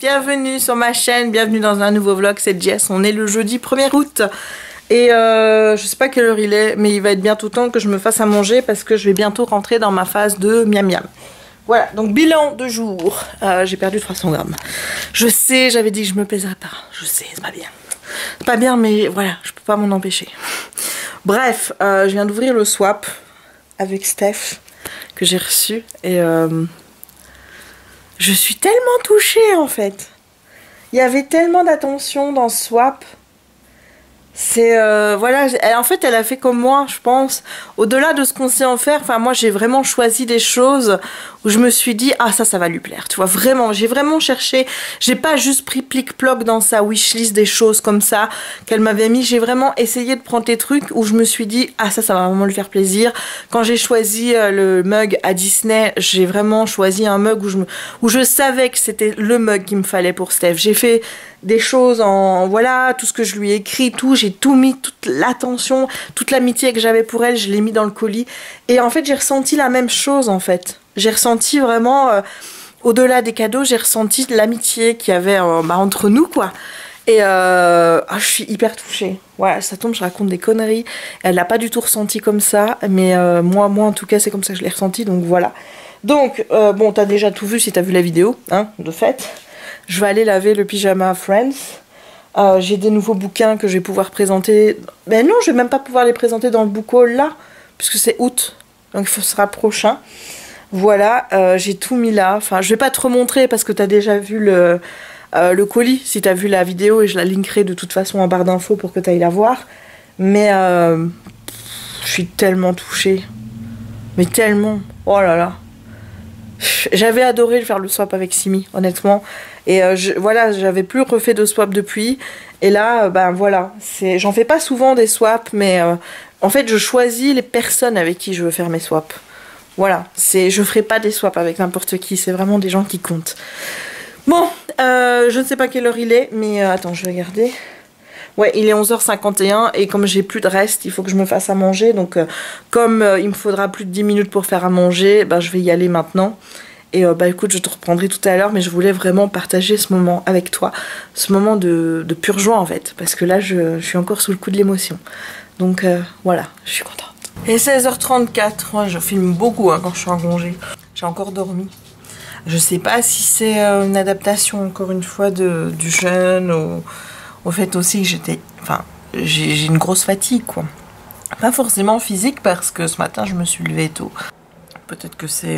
bienvenue sur ma chaîne, bienvenue dans un nouveau vlog, c'est Jess. On est le jeudi 1er août et je sais pas quelle heure il est, mais il va être bientôt temps que je me fasse à manger parce que je vais bientôt rentrer dans ma phase de miam miam. Voilà, donc bilan de jour, j'ai perdu 300 grammes. Je sais, j'avais dit que je me pèserais pas, je sais, c'est pas bien. C'est pas bien, mais voilà, je peux pas m'en empêcher. Bref, je viens d'ouvrir le swap avec Steph que j'ai reçu et je suis tellement touchée en fait. Il y avait tellement d'attention dans ce swap. C'est voilà, en fait elle a fait comme moi je pense, au-delà de ce qu'on sait en faire, enfin moi j'ai vraiment choisi des choses où je me suis dit ah ça va lui plaire, tu vois, vraiment, j'ai vraiment cherché, j'ai pas juste pris plic-ploc dans sa wishlist des choses comme ça qu'elle m'avait mis, j'ai vraiment essayé de prendre des trucs où je me suis dit ah ça va vraiment lui faire plaisir. Quand j'ai choisi le mug à Disney, j'ai vraiment choisi un mug où je savais que c'était le mug qu'il me fallait pour Steph. J'ai fait des choses en voilà, tout ce que je lui ai écrit, tout, j'ai tout mis, toute l'attention, toute l'amitié que j'avais pour elle, je l'ai mis dans le colis. Et en fait, j'ai ressenti la même chose en fait. J'ai ressenti vraiment, au-delà des cadeaux, j'ai ressenti l'amitié qu'il y avait entre nous quoi. Et je suis hyper touchée. Ouais, ça tombe, je raconte des conneries. Elle l'a pas du tout ressenti comme ça, mais moi en tout cas, c'est comme ça que je l'ai ressenti, donc voilà. Donc, bon, t'as déjà tout vu si t'as vu la vidéo, hein, de fait. Je vais aller laver le pyjama Friends. J'ai des nouveaux bouquins que je vais pouvoir présenter. Ben non, je vais même pas pouvoir les présenter dans le book haul là, puisque c'est août, donc ce sera prochain. Voilà, j'ai tout mis là. Enfin, je vais pas te remontrer parce que tu as déjà vu le colis, si tu as vu la vidéo, et je la linkerai de toute façon en barre d'infos pour que tu ailles la voir. Mais je suis tellement touchée. Mais tellement. Oh là là. J'avais adoré faire le swap avec Simi, honnêtement. Et voilà, j'avais plus refait de swap depuis. Et là, ben voilà, j'en fais pas souvent des swaps, mais en fait, je choisis les personnes avec qui je veux faire mes swaps. Voilà, je ferai pas des swaps avec n'importe qui, c'est vraiment des gens qui comptent. Bon, je ne sais pas quelle heure il est, mais attends, je vais regarder. Ouais, il est 11h51 et comme j'ai plus de reste, il faut que je me fasse à manger. Donc comme il me faudra plus de 10 minutes pour faire à manger, bah, je vais y aller maintenant. Et bah écoute, je te reprendrai tout à l'heure, mais je voulais vraiment partager ce moment avec toi. Ce moment de pure joie en fait, parce que là je suis encore sous le coup de l'émotion. Donc voilà, je suis contente. Et 16h34, ouais, je filme beaucoup hein, quand je suis en congé. J'ai encore dormi. Je sais pas si c'est une adaptation encore une fois du jeûne ou... Au fait aussi que j'ai une grosse fatigue quoi. Pas forcément physique parce que ce matin je me suis levée tôt. Peut-être que c'est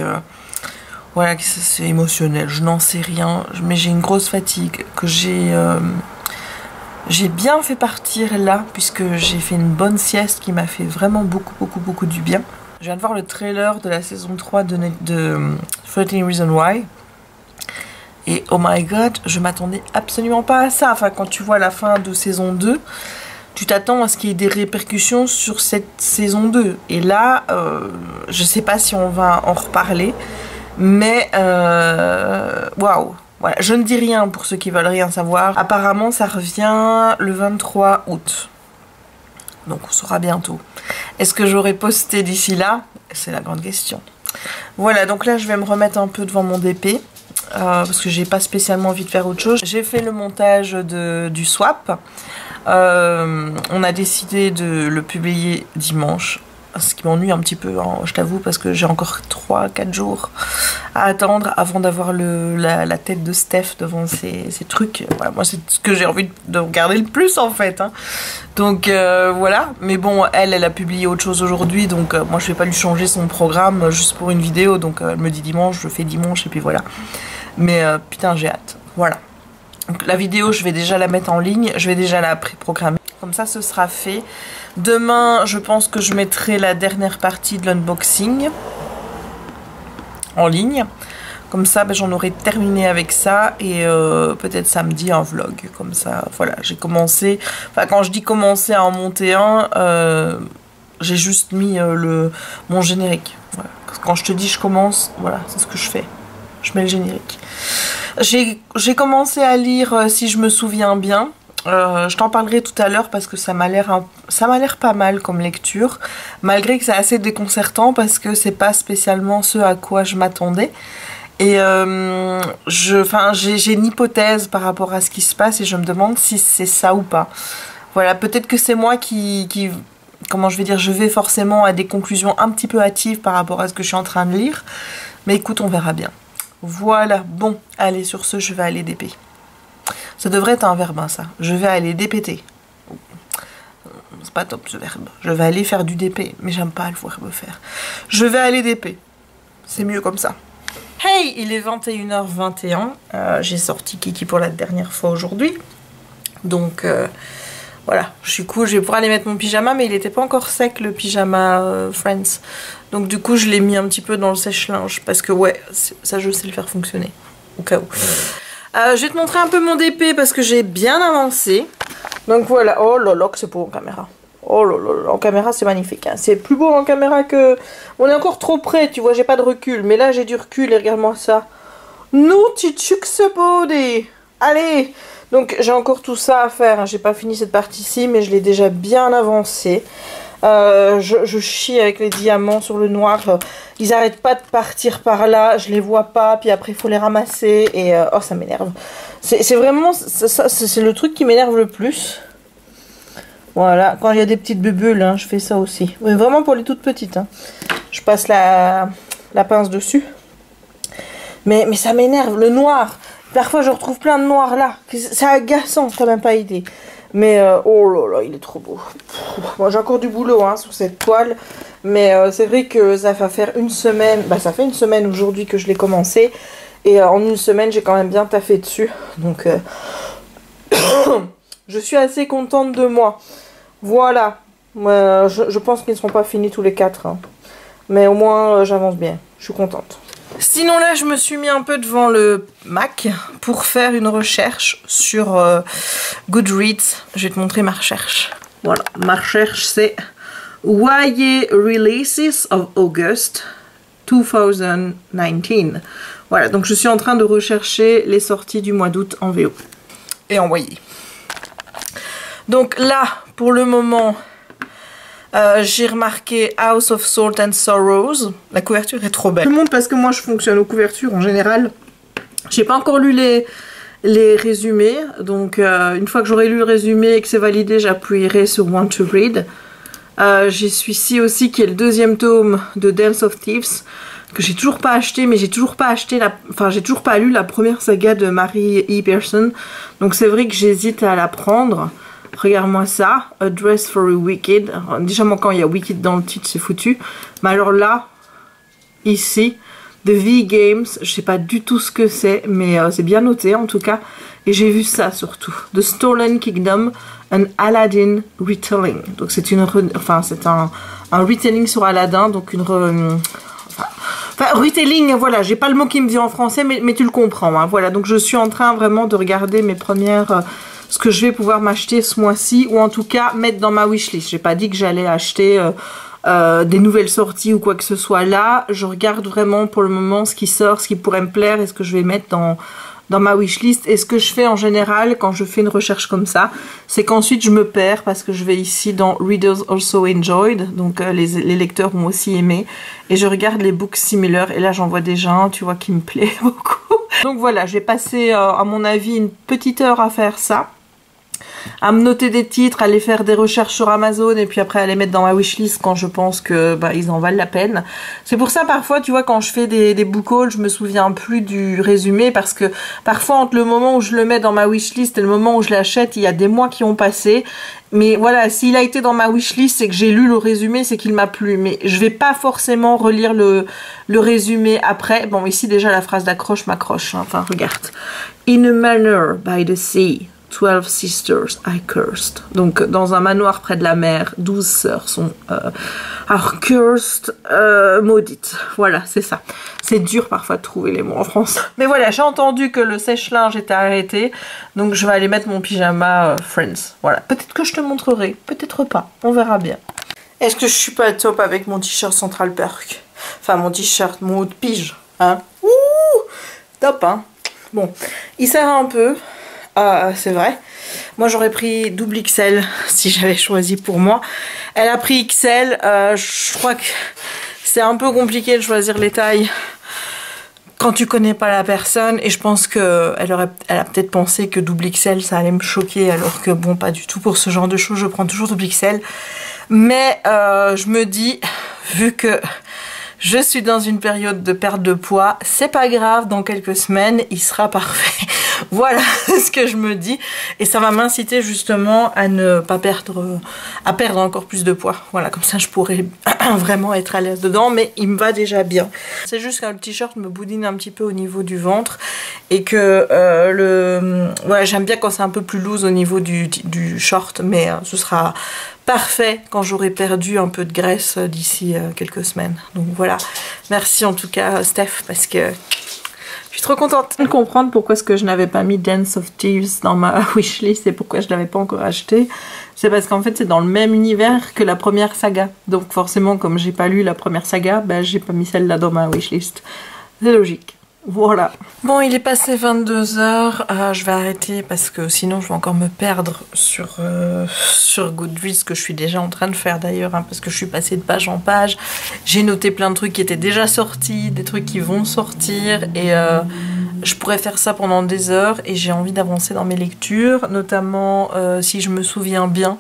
voilà, que c'est émotionnel, je n'en sais rien. Mais j'ai une grosse fatigue que j'ai bien fait partir là puisque j'ai fait une bonne sieste qui m'a fait vraiment beaucoup du bien. Je viens de voir le trailer de la saison 3 de 13 Reasons Why. Et oh my god, je m'attendais absolument pas à ça. Enfin, quand tu vois la fin de saison 2, tu t'attends à ce qu'il y ait des répercussions sur cette saison 2. Et là, je sais pas si on va en reparler. Mais, waouh. Voilà, je ne dis rien pour ceux qui veulent rien savoir. Apparemment, ça revient le 23 août. Donc, on saura bientôt. Est-ce que j'aurai posté d'ici là? C'est la grande question. Voilà, donc là, je vais me remettre un peu devant mon DP. Parce que j'ai pas spécialement envie de faire autre chose. J'ai fait le montage du swap. On a décidé de le publier dimanche. Ce qui m'ennuie un petit peu, hein, je t'avoue, parce que j'ai encore 3-4 jours à attendre avant d'avoir la tête de Steph devant ces trucs. Voilà, moi c'est ce que j'ai envie de regarder le plus en fait. Hein. Donc voilà, mais bon, elle a publié autre chose aujourd'hui, donc moi je vais pas lui changer son programme juste pour une vidéo, donc elle me dit dimanche, je fais dimanche et puis voilà. Mais putain j'ai hâte, voilà. Donc, la vidéo je vais déjà la mettre en ligne, je vais déjà la pré-programmer. Comme ça ce sera fait. Demain je pense que je mettrai la dernière partie de l'unboxing en ligne. Comme ça ben, j'en aurai terminé avec ça et peut-être samedi un vlog. Comme ça voilà, j'ai commencé, enfin quand je dis commencer à en monter un, j'ai juste mis mon générique. Voilà. Quand je te dis je commence, voilà c'est ce que je fais. Je mets le générique. J'ai commencé à lire si je me souviens bien. Je t'en parlerai tout à l'heure parce que ça m'a l'air pas mal comme lecture, malgré que c'est assez déconcertant parce que c'est pas spécialement ce à quoi je m'attendais. Et j'ai une hypothèse par rapport à ce qui se passe et je me demande si c'est ça ou pas. Voilà, peut-être que c'est moi qui, comment je vais dire, je vais forcément à des conclusions un petit peu hâtives par rapport à ce que je suis en train de lire. Mais écoute, on verra bien. Voilà, bon, allez, sur ce, je vais aller DP. Ça devrait être un verbe, hein, ça. Je vais aller dépéter. C'est pas top ce verbe. Je vais aller faire du DP, mais j'aime pas le verbe faire. Je vais aller DP. C'est mieux comme ça. Hey, il est 21h21. J'ai sorti Kiki pour la dernière fois aujourd'hui. Donc, voilà, je suis cool. Je vais pouvoir aller mettre mon pyjama, mais il n'était pas encore sec, le pyjama Friends. Donc, du coup, je l'ai mis un petit peu dans le sèche-linge. Parce que, ouais, ça, je sais le faire fonctionner. Au cas où. Je vais te montrer un peu mon DP parce que j'ai bien avancé. Donc, voilà. Oh là là, que c'est beau en caméra. Oh là là, en caméra c'est magnifique, hein. C'est plus beau en caméra que... On est encore trop près, tu vois, j'ai pas de recul. Mais là j'ai du recul et regarde-moi ça. Naughty Chicks Body. Allez. Donc j'ai encore tout ça à faire, hein. J'ai pas fini cette partie-ci, mais je l'ai déjà bien avancé. Je chie avec les diamants sur le noir. Ils arrêtent pas de partir par là, je les vois pas, puis après il faut les ramasser. Et oh, ça m'énerve. C'est vraiment... C'est le truc qui m'énerve le plus. Voilà, quand il y a des petites bulles, hein, je fais ça aussi. Oui, vraiment pour les toutes petites. Hein. Je passe la pince dessus. Mais ça m'énerve, le noir. Parfois, je retrouve plein de noir là. C'est agaçant, ça n'a même pas idée. Mais, oh là là, il est trop beau. Moi, j'ai encore du boulot hein, sur cette toile. Mais c'est vrai que ça va faire une semaine. Bah, ça fait une semaine aujourd'hui que je l'ai commencé. Et en une semaine, j'ai quand même bien taffé dessus. Donc, je suis assez contente de moi. Voilà, je pense qu'ils ne seront pas finis tous les 4, hein. Mais au moins j'avance bien, je suis contente. Sinon là je me suis mis un peu devant le Mac pour faire une recherche sur Goodreads. Je vais te montrer ma recherche. Voilà, ma recherche c'est YA Releases of August 2019. Voilà, donc je suis en train de rechercher les sorties du mois d'août en VO et en YA. Donc là, pour le moment, j'ai remarqué House of Salt and Sorrows. La couverture est trop belle. Je te montre parce que moi je fonctionne aux couvertures en général. J'ai pas encore lu les résumés. Donc une fois que j'aurai lu le résumé et que c'est validé, j'appuierai sur Want to Read. J'ai celui-ci aussi qui est le deuxième tome de Dance of Thieves. Que j'ai toujours pas acheté, mais j'ai toujours pas acheté j'ai toujours pas lu la première saga de Mary E. Pearson. Donc c'est vrai que j'hésite à la prendre. Regarde-moi ça, A Dress for a Wicked. Alors, déjà, moi, quand il y a Wicked dans le titre, c'est foutu. Mais alors là, ici, The V-Games, je sais pas du tout ce que c'est, mais c'est bien noté en tout cas. Et j'ai vu ça surtout. The Stolen Kingdom, an Aladdin Retelling. Donc c'est un retelling sur Aladdin, donc retelling, voilà, j'ai pas le mot qui me vient en français, mais tu le comprends. Hein, voilà, donc je suis en train vraiment de regarder mes premières... ce que je vais pouvoir m'acheter ce mois-ci, ou en tout cas mettre dans ma wishlist. J'ai pas dit que j'allais acheter des nouvelles sorties ou quoi que ce soit là. Je regarde vraiment pour le moment ce qui sort, ce qui pourrait me plaire et ce que je vais mettre dans ma wishlist. Et ce que je fais en général quand je fais une recherche comme ça, c'est qu'ensuite je me perds parce que je vais ici dans Readers Also Enjoyed, donc les lecteurs ont aussi aimé, et je regarde les books similar et là j'en vois déjà un, tu vois, qui me plaît beaucoup. Donc voilà, je vais passer à mon avis une petite heure à faire ça, à me noter des titres, à aller faire des recherches sur Amazon et puis après à les mettre dans ma wishlist quand je pense que ils en valent la peine. C'est pour ça parfois, tu vois, quand je fais des book hauls, je me souviens plus du résumé parce que parfois entre le moment où je le mets dans ma wishlist et le moment où je l'achète, il y a des mois qui ont passé. Mais voilà, s'il a été dans ma wishlist et que j'ai lu le résumé, c'est qu'il m'a plu. Mais je vais pas forcément relire le résumé après. Bon, ici déjà la phrase d'accroche m'accroche, hein. Enfin, regarde. In a manor by the sea, 12 sisters I cursed. Donc dans un manoir près de la mer, 12 sœurs sont cursed, maudites. Voilà, c'est ça. C'est dur parfois de trouver les mots en France. Mais voilà, j'ai entendu que le sèche-linge était arrêté, donc je vais aller mettre mon pyjama Friends. Voilà, peut-être que je te montrerai, peut-être pas, on verra bien. Est-ce que je suis pas top avec mon t-shirt Central Perk? Enfin mon t-shirt, mon haut de pige, hein? Ouh, top, hein? Bon, il sert un peu. C'est vrai. Moi j'aurais pris double XL si j'avais choisi pour moi. Elle a pris XL. Je crois que c'est un peu compliqué de choisir les tailles quand tu connais pas la personne, et je pense que elle a peut-être pensé que double XL ça allait me choquer, alors que bon, pas du tout. Pour ce genre de choses, je prends toujours double XL. Mais je me dis, vu que je suis dans une période de perte de poids, c'est pas grave, dans quelques semaines, il sera parfait. Voilà ce que je me dis. Et ça va m'inciter justement à ne pas perdre, à perdre encore plus de poids. Voilà, comme ça je pourrais vraiment être à l'aise dedans, mais il me va déjà bien. C'est juste qu'un t-shirt me boudine un petit peu au niveau du ventre et que ouais, j'aime bien quand c'est un peu plus loose au niveau du short, mais ce sera parfait quand j'aurai perdu un peu de graisse d'ici quelques semaines. Donc voilà, merci en tout cas Steph, parce que je suis trop contente de comprendre pourquoi est-ce que je n'avais pas mis Dance of Thieves dans ma wishlist et pourquoi je ne l'avais pas encore acheté. C'est parce qu'en fait c'est dans le même univers que la première saga. Donc forcément comme j'ai pas lu la première saga, ben j'ai pas mis celle-là dans ma wishlist. C'est logique. Voilà. Bon, il est passé 22h. Je vais arrêter parce que sinon je vais encore me perdre sur Goodreads, que je suis déjà en train de faire d'ailleurs, hein, parce que je suis passée de page en page. J'ai noté plein de trucs qui étaient déjà sortis, des trucs qui vont sortir, et je pourrais faire ça pendant des heures, et j'ai envie d'avancer dans mes lectures, notamment si je me souviens bien.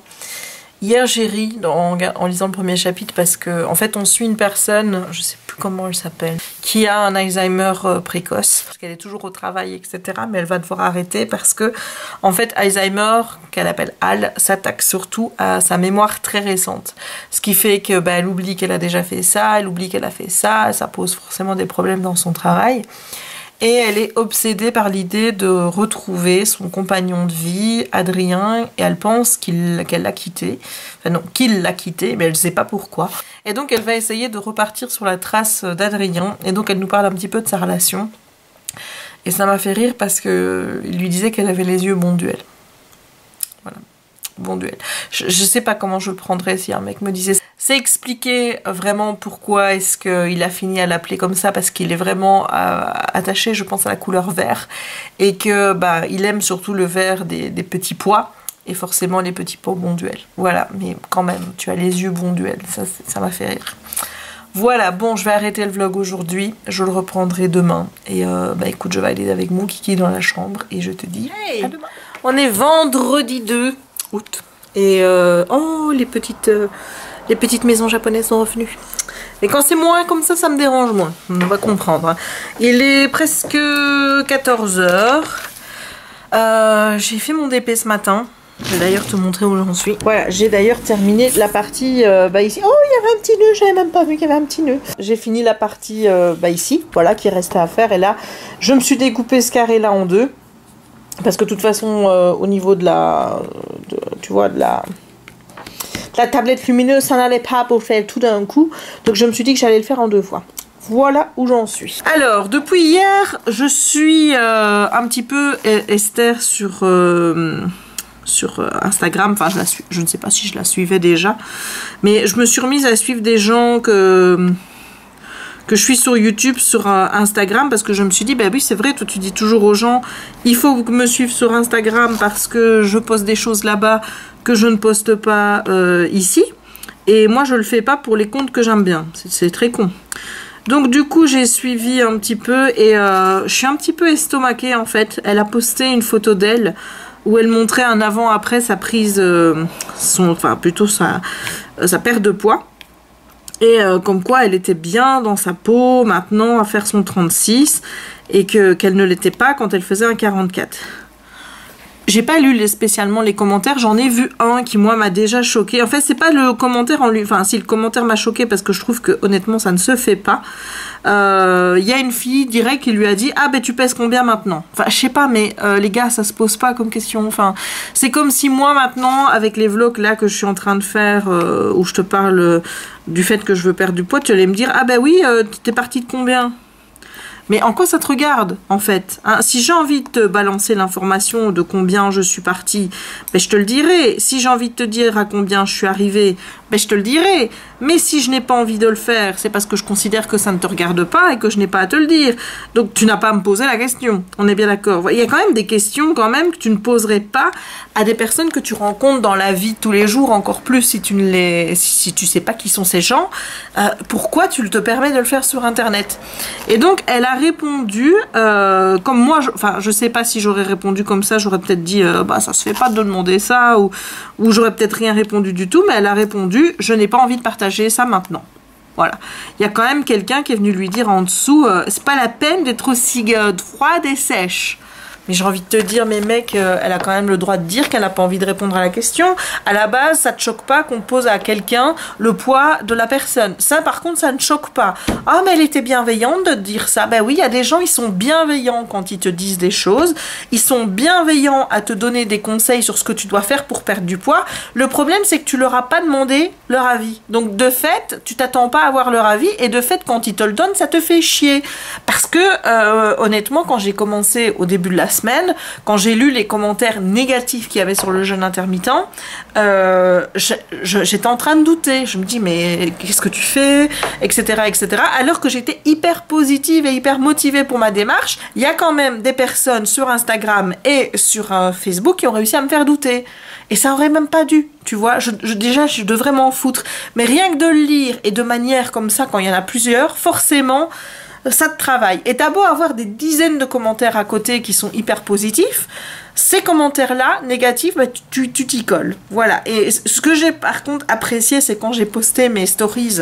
Hier j'ai ri en lisant le premier chapitre parce que en fait on suit une personne, je sais plus comment elle s'appelle, qui a un Alzheimer précoce, parce qu'elle est toujours au travail, etc. Mais elle va devoir arrêter parce que en fait Alzheimer, qu'elle appelle Al, s'attaque surtout à sa mémoire très récente. Ce qui fait que bah, elle oublie qu'elle a déjà fait ça, elle oublie qu'elle a fait ça pose forcément des problèmes dans son travail. Et elle est obsédée par l'idée de retrouver son compagnon de vie, Adrien, et elle pense qu'elle l'a quitté. Enfin non, qu'il l'a quitté, mais elle ne sait pas pourquoi. Et donc elle va essayer de repartir sur la trace d'Adrien, et donc elle nous parle un petit peu de sa relation. Et ça m'a fait rire parce qu'il lui disait qu'elle avait les yeux bon duel. Voilà. Bon duel. Je sais pas comment je le prendrais si un mec me disait ça. C'est expliquer vraiment pourquoi est-ce qu'il a fini à l'appeler comme ça, parce qu'il est vraiment attaché, je pense, à la couleur vert, et que bah il aime surtout le vert des petits pois, et forcément les petits pois bon duel. Voilà, mais quand même, tu as les yeux bon duel, ça m'a fait rire. Voilà, bon, je vais arrêter le vlog aujourd'hui, je le reprendrai demain, et bah écoute, je vais aller avec mon kiki dans la chambre, et je te dis hey, à demain. On est vendredi 2 août, et oh, les petites maisons japonaises sont revenues. Et quand c'est moins comme ça me dérange moins. On va comprendre. Hein. Il est presque 14h. J'ai fait mon DP ce matin. Je vais d'ailleurs te montrer où j'en suis. Voilà, j'ai d'ailleurs terminé la partie ici. Oh, il y avait un petit nœud, j'avais même pas vu qu'il y avait un petit nœud. J'ai fini la partie ici, voilà, qui restait à faire. Et là, je me suis découpé ce carré-là en deux. Parce que de toute façon, au niveau de la tablette lumineuse, ça n'allait pas pour faire tout d'un coup. Donc je me suis dit que j'allais le faire en 2 fois. Voilà où j'en suis. Alors, depuis hier, je suis un petit peu Esther sur Instagram. Enfin, je ne sais pas si je la suivais déjà. Mais je me suis remise à suivre des gens que je suis sur YouTube, sur Instagram, parce que je me suis dit, bah oui, c'est vrai, toi tu dis toujours aux gens, il faut me suivre sur Instagram parce que je poste des choses là-bas que je ne poste pas ici. Et moi, je le fais pas pour les comptes que j'aime bien. C'est très con. Donc du coup, j'ai suivi un petit peu et je suis un petit peu estomaquée en fait. Elle a posté une photo d'elle où elle montrait un avant-après sa prise, sa perte de poids. Et comme quoi elle était bien dans sa peau maintenant à faire son 36 et qu'elle ne l'était pas quand elle faisait un 44. J'ai pas lu spécialement les commentaires, j'en ai vu un qui moi m'a déjà choqué. En fait c'est pas le commentaire en lui, enfin si le commentaire m'a choqué parce que je trouve que honnêtement ça ne se fait pas. Y a une fille direct qui lui a dit ah ben tu pèses combien maintenant. Enfin je sais pas mais les gars ça se pose pas comme question. Enfin c'est comme si moi maintenant avec les vlogs là que je suis en train de faire où je te parle du fait que je veux perdre du poids, tu allais me dire ah ben oui t'es partie de combien. Mais en quoi ça te regarde, en fait hein? Si j'ai envie de te balancer l'information de combien je suis partie, ben je te le dirai. Si j'ai envie de te dire à combien je suis arrivée, ben je te le dirai. Mais si je n'ai pas envie de le faire, c'est parce que je considère que ça ne te regarde pas et que je n'ai pas à te le dire. Donc tu n'as pas à me poser la question. On est bien d'accord. Il y a quand même des questions quand même que tu ne poserais pas à des personnes que tu rencontres dans la vie de tous les jours, encore plus si tu ne si tu sais pas qui sont ces gens. Pourquoi tu te permets de le faire sur Internet? Et donc elle a répondu comme moi, je sais pas si j'aurais répondu comme ça, j'aurais peut-être dit bah ça se fait pas de demander ça, ou j'aurais peut-être rien répondu du tout, mais elle a répondu je n'ai pas envie de partager ça maintenant. Voilà. Il y a quand même quelqu'un qui est venu lui dire en dessous c'est pas la peine d'être aussi froide et sèche. Mais j'ai envie de te dire, mais mec, elle a quand même le droit de dire qu'elle n'a pas envie de répondre à la question. À la base, ça te choque pas qu'on pose à quelqu'un le poids de la personne. Ça, par contre, ça ne choque pas. Ah, mais elle était bienveillante de te dire ça. Ben oui, il y a des gens, ils sont bienveillants quand ils te disent des choses. Ils sont bienveillants à te donner des conseils sur ce que tu dois faire pour perdre du poids. Le problème, c'est que tu leur as pas demandé leur avis. Donc, de fait, tu t'attends pas à avoir leur avis. Et de fait, quand ils te le donnent, ça te fait chier. Parce que, honnêtement, quand j'ai commencé au début de la semaine, quand j'ai lu les commentaires négatifs qu'il y avait sur le jeûne intermittent, j'étais en train de douter. Je me dis mais qu'est-ce que tu fais, etc., etc. Alors que j'étais hyper positive et hyper motivée pour ma démarche, il y a quand même des personnes sur Instagram et sur Facebook qui ont réussi à me faire douter. Et ça aurait même pas dû, tu vois. Déjà, je devrais m'en foutre. Mais rien que de le lire et de manière comme ça, quand il y en a plusieurs, forcément, ça te travaille. Et t'as beau avoir des dizaines de commentaires à côté qui sont hyper positifs, ces commentaires-là, négatifs, bah, tu t'y colles. Voilà. Et ce que j'ai par contre apprécié, c'est quand j'ai posté mes stories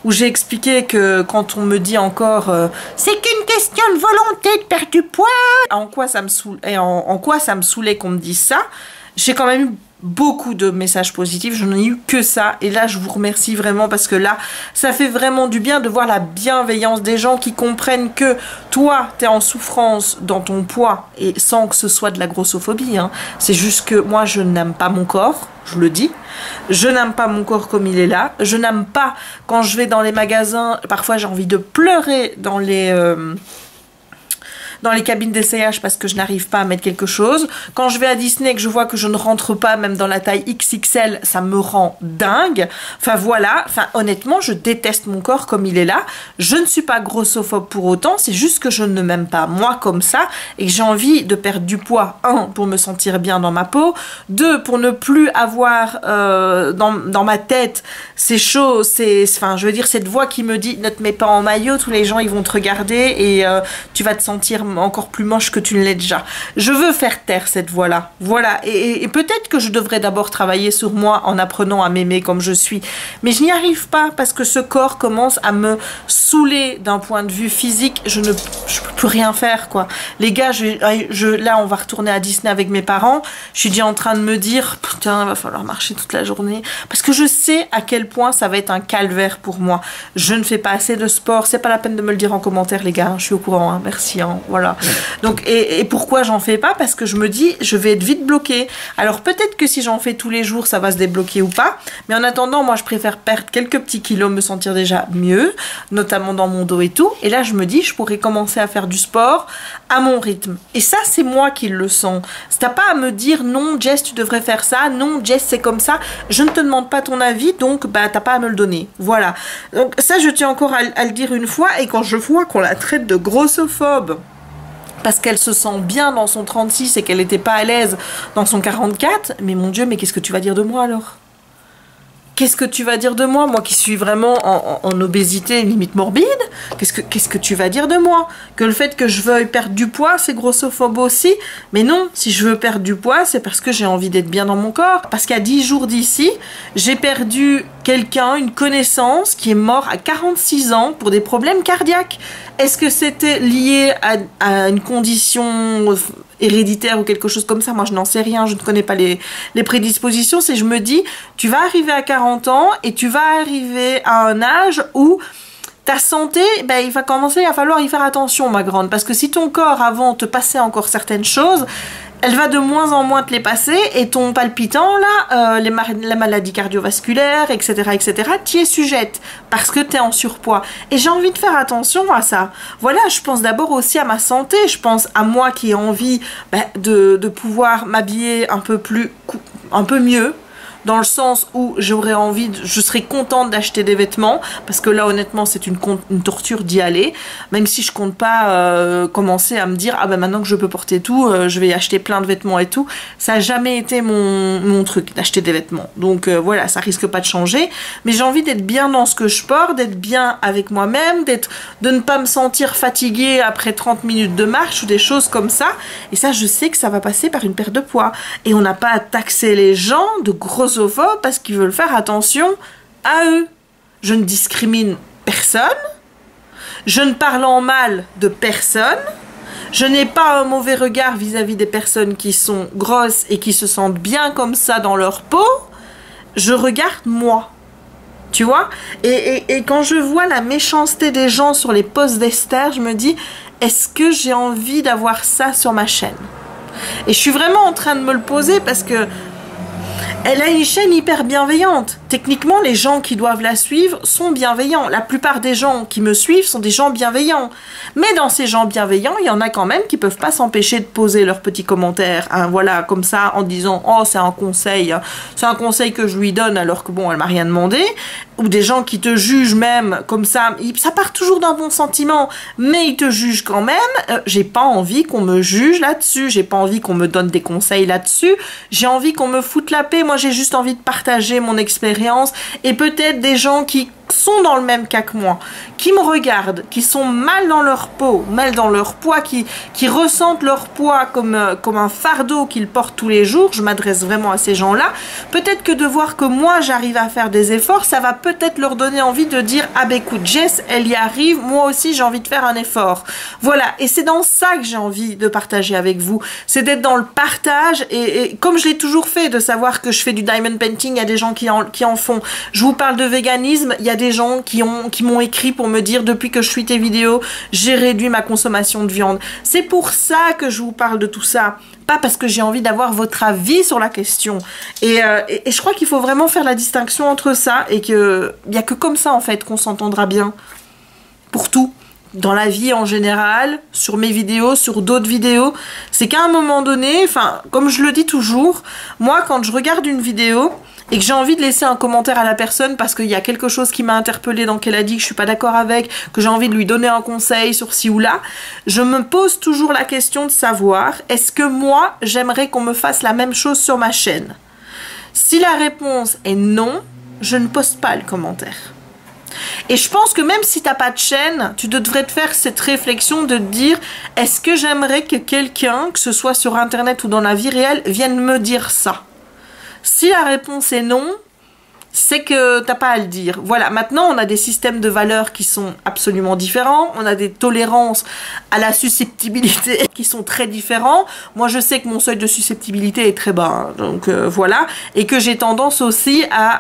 où j'ai expliqué que quand on me dit encore c'est qu'une question de volonté de perdre du poids, en quoi ça me saoule, et en quoi ça me saoulait qu'on me dise ça, j'ai quand même eu beaucoup de messages positifs, je n'en ai eu que ça, et là je vous remercie vraiment parce que là ça fait vraiment du bien de voir la bienveillance des gens qui comprennent que toi t'es en souffrance dans ton poids, et sans que ce soit de la grossophobie, hein. C'est juste que moi je n'aime pas mon corps, je le dis, je n'aime pas mon corps comme il est là, je n'aime pas quand je vais dans les magasins, parfois j'ai envie de pleurer dans les cabines d'essayage parce que je n'arrive pas à mettre quelque chose. Quand je vais à Disney et que je vois que je ne rentre pas même dans la taille XXL, ça me rend dingue. Enfin voilà, honnêtement, je déteste mon corps comme il est là. Je ne suis pas grossophobe pour autant, c'est juste que je ne m'aime pas moi comme ça et que j'ai envie de perdre du poids, 1, pour me sentir bien dans ma peau, 2, pour ne plus avoir dans ma tête ces choses, je veux dire cette voix qui me dit ne te mets pas en maillot, tous les gens ils vont te regarder et tu vas te sentir encore plus moche que tu ne l'es déjà. Je veux faire taire cette voix-là. Voilà. Et peut-être que je devrais d'abord travailler sur moi en apprenant à m'aimer comme je suis. Mais je n'y arrive pas parce que ce corps commence à me saouler d'un point de vue physique. Je peux plus rien faire, quoi. Les gars, là, on va retourner à Disney avec mes parents. Je suis déjà en train de me dire, putain, il va falloir marcher toute la journée. Parce que je sais à quel point ça va être un calvaire pour moi. Je ne fais pas assez de sport. C'est pas la peine de me le dire en commentaire, les gars. Je suis au courant, hein. Merci, hein. Voilà. Donc, et pourquoi j'en fais pas? Parce que je me dis, je vais être vite bloquée. Alors peut-être que si j'en fais tous les jours, ça va se débloquer ou pas. Mais en attendant, moi, je préfère perdre quelques petits kilos, me sentir déjà mieux, notamment dans mon dos et tout. Et là, je me dis, je pourrais commencer à faire du sport à mon rythme. Et ça, c'est moi qui le sens. T'as pas à me dire, non, Jess, tu devrais faire ça. Non, Jess, c'est comme ça. Je ne te demande pas ton avis, donc bah, t'as pas à me le donner. Voilà. Donc ça, je tiens encore à le dire une fois. Et quand je vois qu'on la traite de grossophobe, parce qu'elle se sent bien dans son 36 et qu'elle n'était pas à l'aise dans son 44, mais mon Dieu, mais qu'est-ce que tu vas dire de moi alors? Qu'est-ce que tu vas dire de moi? Moi qui suis vraiment en obésité limite morbide, qu'est-ce que tu vas dire de moi? Que le fait que je veuille perdre du poids, c'est grossophobe aussi? Mais non, si je veux perdre du poids, c'est parce que j'ai envie d'être bien dans mon corps. Parce qu'à 10 jours d'ici, j'ai perdu quelqu'un, une connaissance qui est mort à 46 ans pour des problèmes cardiaques. Est-ce que c'était lié à une condition héréditaire ou quelque chose comme ça? Moi, je n'en sais rien, je ne connais pas les prédispositions. C'est je me dis, tu vas arriver à 40 ans et tu vas arriver à un âge où ta santé, ben, il va commencer à falloir y faire attention, ma grande. Parce que si ton corps, avant, te passait encore certaines choses, elle va de moins en moins te les passer, et ton palpitant, là, la maladie cardiovasculaire, etc., etc., t'y es sujette, parce que t'es en surpoids. Et j'ai envie de faire attention à ça. Voilà, je pense d'abord aussi à ma santé, je pense à moi qui ai envie de pouvoir m'habiller un peu mieux, dans le sens où j'aurais envie, je serais contente d'acheter des vêtements, parce que là honnêtement c'est une torture d'y aller, même si je compte pas commencer à me dire ah ben maintenant que je peux porter tout, je vais acheter plein de vêtements et tout. Ça a jamais été mon truc d'acheter des vêtements, donc voilà, ça risque pas de changer, mais j'ai envie d'être bien dans ce que je porte, d'être bien avec moi-même, de ne pas me sentir fatiguée après 30 minutes de marche ou des choses comme ça. Et ça, je sais que ça va passer par une perte de poids. Et on n'a pas à taxer les gens de grossophobes parce qu'ils veulent faire attention à eux. Je ne discrimine personne. Je ne parle en mal de personne. Je n'ai pas un mauvais regard vis-à-vis des personnes qui sont grosses et qui se sentent bien comme ça dans leur peau. Je regarde moi. Tu vois, et quand je vois la méchanceté des gens sur les posts d'Esther, je me dis, est-ce que j'ai envie d'avoir ça sur ma chaîne? Et je suis vraiment en train de me le poser parce que elle a une chaîne hyper bienveillante. Techniquement, les gens qui doivent la suivre sont bienveillants. La plupart des gens qui me suivent sont des gens bienveillants. Mais dans ces gens bienveillants, il y en a quand même qui peuvent pas s'empêcher de poser leurs petits commentaires. Hein, voilà, comme ça, en disant « Oh, c'est un conseil. C'est un conseil que je lui donne alors que bon, elle m'a rien demandé. » Ou des gens qui te jugent même comme ça. Ça part toujours d'un bon sentiment, mais ils te jugent quand même. J'ai pas envie qu'on me juge là-dessus. J'ai pas envie qu'on me donne des conseils là-dessus. J'ai envie qu'on me foute la paix. Moi, j'ai juste envie de partager mon expérience et peut-être des gens qui sont dans le même cas que moi, qui me regardent, qui sont mal dans leur peau, mal dans leur poids, qui ressentent leur poids comme un fardeau qu'ils portent tous les jours. Je m'adresse vraiment à ces gens-là. Peut-être que de voir que moi, j'arrive à faire des efforts, ça va peut-être leur donner envie de dire « Ah ben écoute, Jess, elle y arrive, moi aussi j'ai envie de faire un effort. » Voilà, et c'est dans ça que j'ai envie de partager avec vous. C'est d'être dans le partage et comme je l'ai toujours fait, de savoir que je fais du diamond painting, il y a des gens qui en font. Je vous parle de véganisme, il y a des gens qui m'ont écrit pour me dire depuis que je suis tes vidéos, j'ai réduit ma consommation de viande. C'est pour ça que je vous parle de tout ça. Pas parce que j'ai envie d'avoir votre avis sur la question. Et je crois qu'il faut vraiment faire la distinction entre ça et qu'il n'y a que comme ça en fait qu'on s'entendra bien. Pour tout. Dans la vie en général, sur mes vidéos, sur d'autres vidéos. C'est qu'à un moment donné, enfin, comme je le dis toujours, moi quand je regarde une vidéo et que j'ai envie de laisser un commentaire à la personne parce qu'il y a quelque chose qui m'a interpellé dans qu'elle a dit que je suis pas d'accord avec, que j'ai envie de lui donner un conseil sur ci ou là, je me pose toujours la question de savoir, est-ce que moi, j'aimerais qu'on me fasse la même chose sur ma chaîne? Si la réponse est non, je ne poste pas le commentaire. Et je pense que même si tu n'as pas de chaîne, tu devrais te faire cette réflexion de te dire, est-ce que j'aimerais que quelqu'un, que ce soit sur internet ou dans la vie réelle, vienne me dire ça? Si la réponse est non, c'est que t'as pas à le dire. Voilà, maintenant on a des systèmes de valeurs qui sont absolument différents, on a des tolérances à la susceptibilité qui sont très différents. Moi je sais que mon seuil de susceptibilité est très bas, hein, donc voilà, et que j'ai tendance aussi à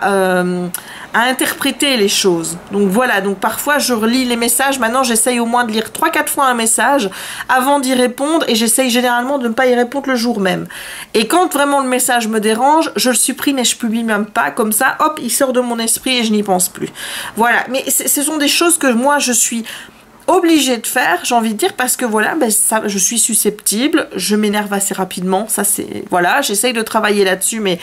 interpréter les choses. Donc voilà, donc parfois je relis les messages, maintenant j'essaye au moins de lire 3-4 fois un message avant d'y répondre et j'essaye généralement de ne pas y répondre le jour même. Et quand vraiment le message me dérange, je le supprime et je publie même pas, comme ça, hop, il sort de mon esprit et je n'y pense plus. Voilà, mais ce sont des choses que moi je suis obligée de faire, j'ai envie de dire, parce que voilà, ben ça, je suis susceptible, je m'énerve assez rapidement, ça c'est, voilà, j'essaye de travailler là-dessus, mais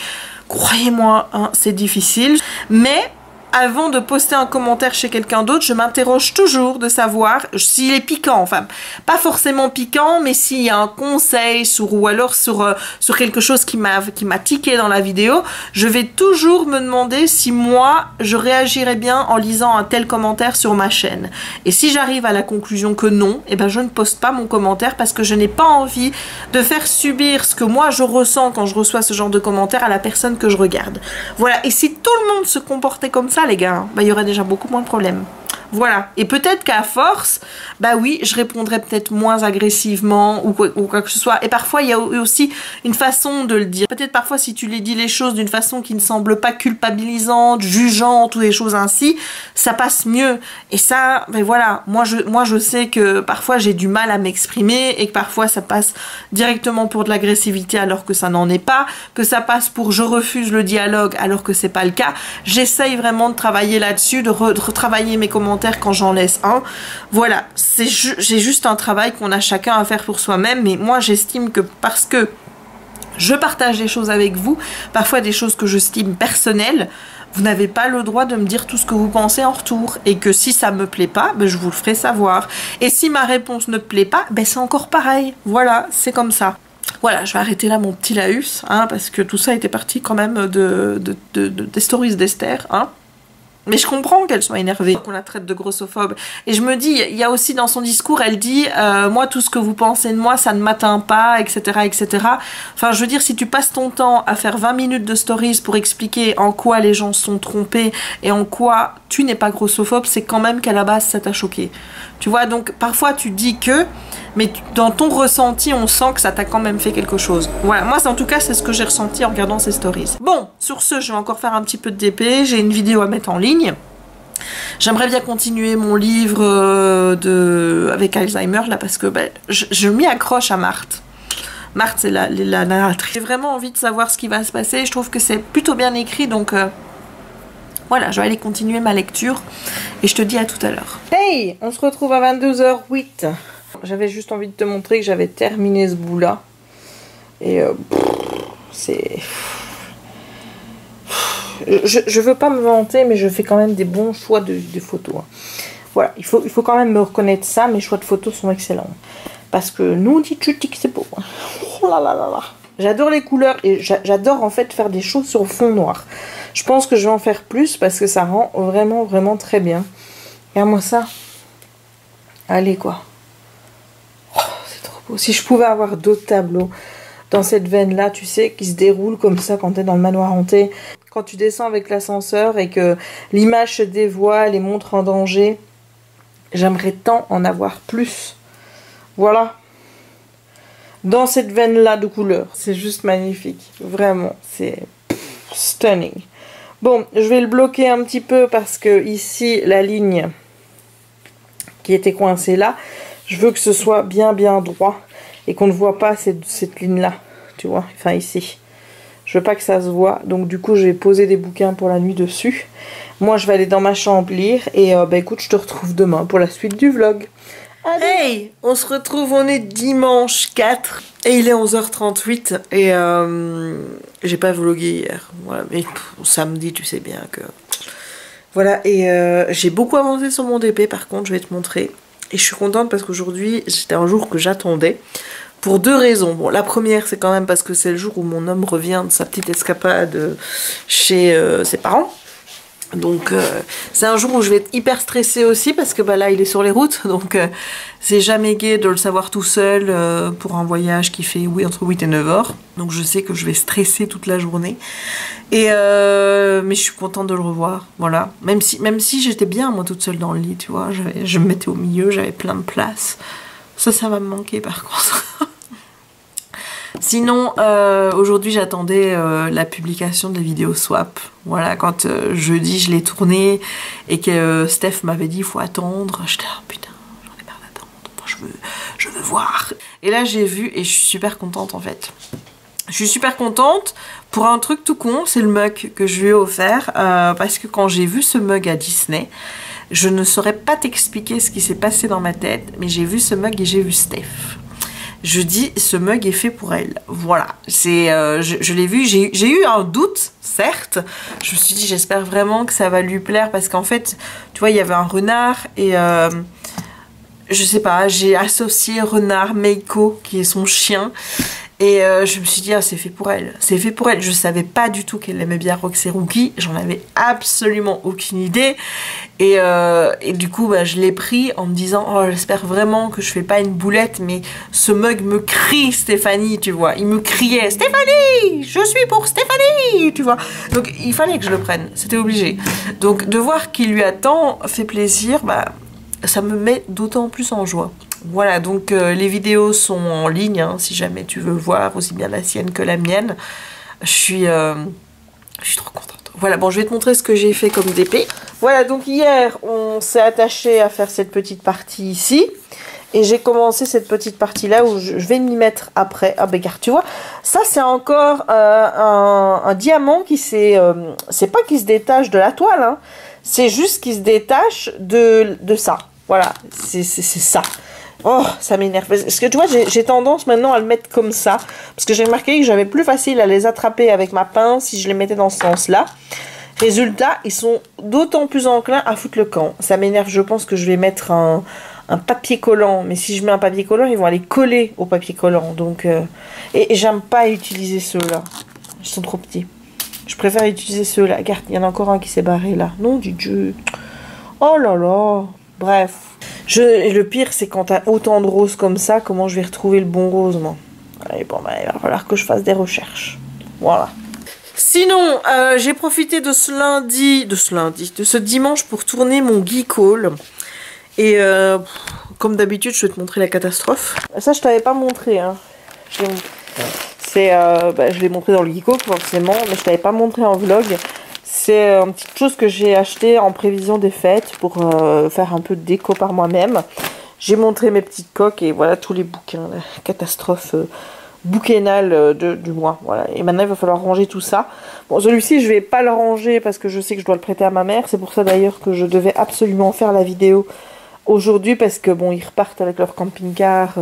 croyez-moi, hein, c'est difficile, mais avant de poster un commentaire chez quelqu'un d'autre, je m'interroge toujours de savoir s'il est piquant, enfin, pas forcément piquant, mais s'il y a un conseil ou alors sur quelque chose qui m'a tiqué dans la vidéo, je vais toujours me demander si moi, je réagirais bien en lisant un tel commentaire sur ma chaîne. Et si j'arrive à la conclusion que non, eh ben je ne poste pas mon commentaire parce que je n'ai pas envie de faire subir ce que moi je ressens quand je reçois ce genre de commentaire à la personne que je regarde. Voilà, et si tout le monde se comportait comme ça, les gars, bah, il y aurait déjà beaucoup moins de problèmes. Voilà, et peut-être qu'à force, bah oui, je répondrai peut-être moins agressivement ou quoi que ce soit. Et parfois, il y a aussi une façon de le dire. Peut-être parfois, si tu les dis les choses d'une façon qui ne semble pas culpabilisante, jugeante ou des choses ainsi, ça passe mieux. Et ça, ben voilà, moi je sais que parfois j'ai du mal à m'exprimer et que parfois ça passe directement pour de l'agressivité alors que ça n'en est pas, que ça passe pour je refuse le dialogue alors que c'est pas le cas. J'essaye vraiment de travailler là-dessus, de retravailler mes commentaires quand j'en laisse un. Voilà, j'ai juste un travail qu'on a chacun à faire pour soi-même, mais moi j'estime que parce que Je partage des choses avec vous, parfois des choses que j'estime personnelles. Vous n'avez pas le droit de me dire tout ce que vous pensez en retour. Et que si ça me plaît pas, ben je vous le ferai savoir. Et si ma réponse ne plaît pas, ben c'est encore pareil. Voilà, c'est comme ça. Voilà, je vais arrêter là mon petit laïus, hein, parce que tout ça était parti quand même des stories d'Esther, hein. Mais je comprends qu'elle soit énervée, qu'on la traite de grossophobe. Et je me dis, il y a aussi dans son discours, elle dit moi, tout ce que vous pensez de moi, ça ne m'atteint pas, etc., etc. Enfin, je veux dire, si tu passes ton temps à faire 20 minutes de stories pour expliquer en quoi les gens se sont trompés et en quoi tu n'es pas grossophobe, c'est quand même qu'à la base, ça t'a choqué. Tu vois, donc parfois tu dis que, mais dans ton ressenti, on sent que ça t'a quand même fait quelque chose. Voilà, moi en tout cas, c'est ce que j'ai ressenti en regardant ces stories. Bon, sur ce, je vais encore faire un petit peu de DP, j'ai une vidéo à mettre en ligne. J'aimerais bien continuer mon livre avec Alzheimer, là, parce que ben, je m'y accroche à Marthe. Marthe, c'est la narratrice. J'ai vraiment envie de savoir ce qui va se passer, je trouve que c'est plutôt bien écrit, donc... voilà, je vais aller continuer ma lecture et je te dis à tout à l'heure. Hey, on se retrouve à 22h08. J'avais juste envie de te montrer que j'avais terminé ce bout-là. Et c'est... Je veux pas me vanter, mais je fais quand même des bons choix de photos. Hein. Voilà, il faut quand même me reconnaître ça, mes choix de photos sont excellents. Parce que nous, on dit que c'est beau. Hein. Oh là là là là. J'adore les couleurs et j'adore en fait faire des choses sur fond noir. Je pense que je vais en faire plus parce que ça rend vraiment, vraiment très bien. Regarde-moi ça. Allez quoi. Oh, c'est trop beau. Si je pouvais avoir d'autres tableaux dans cette veine-là, tu sais, qui se déroulent comme ça quand tu es dans le manoir hanté. Quand tu descends avec l'ascenseur et que l'image se dévoile et montre en danger. J'aimerais tant en avoir plus. Voilà. Dans cette veine-là de couleur. C'est juste magnifique. Vraiment, c'est stunning. Bon, je vais le bloquer un petit peu parce que ici, la ligne qui était coincée là, je veux que ce soit bien droit et qu'on ne voit pas cette ligne-là, tu vois, enfin ici. Je veux pas que ça se voit, donc du coup, je vais poser des bouquins pour la nuit dessus. Moi, je vais aller dans ma chambre lire et bah écoute, je te retrouve demain pour la suite du vlog. Allez. Hey, on se retrouve, on est dimanche 4 et il est 11h38 et j'ai pas vlogué hier, voilà, mais samedi tu sais bien que... Voilà, et j'ai beaucoup avancé sur mon DP par contre, je vais te montrer. Et je suis contente parce qu'aujourd'hui, c'était un jour que j'attendais. Pour deux raisons. Bon, la première, c'est quand même parce que c'est le jour où mon homme revient de sa petite escapade chez ses parents. Donc c'est un jour où je vais être hyper stressée aussi parce que bah, là il est sur les routes, donc c'est jamais gai de le savoir tout seul pour un voyage qui fait entre 8 et 9 heures. Donc je sais que je vais stresser toute la journée. Et mais je suis contente de le revoir, voilà. Même si j'étais bien moi toute seule dans le lit, tu vois, je me mettais au milieu, j'avais plein de place. Ça va me manquer par contre. Sinon, aujourd'hui j'attendais la publication de la vidéo swap. Voilà, quand jeudi je l'ai tournée et que Steph m'avait dit il faut attendre. J'étais oh, putain, j'en ai marre d'attendre. Moi, je veux voir. Et là j'ai vu et je suis super contente en fait. Je suis super contente pour un truc tout con, c'est le mug que je lui ai offert. Parce que quand j'ai vu ce mug à Disney, je ne saurais pas t'expliquer ce qui s'est passé dans ma tête, mais j'ai vu ce mug et j'ai vu Steph. Je dis, ce mug est fait pour elle. Voilà, c'est, je l'ai vu, j'ai eu un doute, certes. Je me suis dit, j'espère vraiment que ça va lui plaire parce qu'en fait, tu vois, il y avait un renard et je sais pas, j'ai associé renard Meiko, qui est son chien. Et je me suis dit, ah, c'est fait pour elle. C'est fait pour elle. Je savais pas du tout qu'elle aimait bien Roxy Rookie. J'en avais absolument aucune idée. Et du coup, bah, je l'ai pris en me disant, oh, j'espère vraiment que je fais pas une boulette, mais ce mug me crie Stéphanie, tu vois. Il me criait, Stéphanie, je suis pour Stéphanie, tu vois. Donc, il fallait que je le prenne. C'était obligé. Donc, de voir qu'il lui a tant fait plaisir, bah, ça me met d'autant plus en joie. Voilà, donc les vidéos sont en ligne, hein, si jamais tu veux voir aussi bien la sienne que la mienne. Je suis trop contente. Voilà, bon, je vais te montrer ce que j'ai fait comme DP. Voilà, donc hier, on s'est attaché à faire cette petite partie ici. Et j'ai commencé cette petite partie-là où je vais m'y mettre après. Ah ben, car tu vois, ça c'est encore un diamant qui c'est pas qui se détache de la toile, hein. C'est juste qui se détache de ça. Voilà, c'est ça. Oh, ça m'énerve. Parce que tu vois, j'ai tendance maintenant à le mettre comme ça. Parce que j'ai remarqué que j'avais plus facile à les attraper avec ma pince si je les mettais dans ce sens-là. Résultat, ils sont d'autant plus enclins à foutre le camp. Ça m'énerve, je pense que je vais mettre un papier collant. Mais si je mets un papier collant, ils vont aller coller au papier collant. Donc, et j'aime pas utiliser ceux-là. Ils sont trop petits. Je préfère utiliser ceux-là. Regarde, il y en a encore un qui s'est barré là. Non, du Dieu. Oh là là. Bref. Le pire, c'est quand t'as autant de roses comme ça, comment je vais retrouver le bon rose, moi. Allez, bon, bah, il va falloir que je fasse des recherches. Voilà. Sinon, j'ai profité de ce dimanche pour tourner mon geek haul. Et comme d'habitude, je vais te montrer la catastrophe. Ça, je t'avais pas montré, hein. Je l'ai montré dans le geek haul, forcément, mais je t'avais pas montré en vlog. C'est une petite chose que j'ai acheté en prévision des fêtes pour faire un peu de déco par moi-même. J'ai montré mes petites coques et voilà tous les bouquins, la catastrophe bouquinale du mois. Voilà. Et maintenant il va falloir ranger tout ça. Bon, celui-ci je vais pas le ranger parce que je sais que je dois le prêter à ma mère. C'est pour ça d'ailleurs que je devais absolument faire la vidéo aujourd'hui parce que bon, ils repartent avec leur camping-car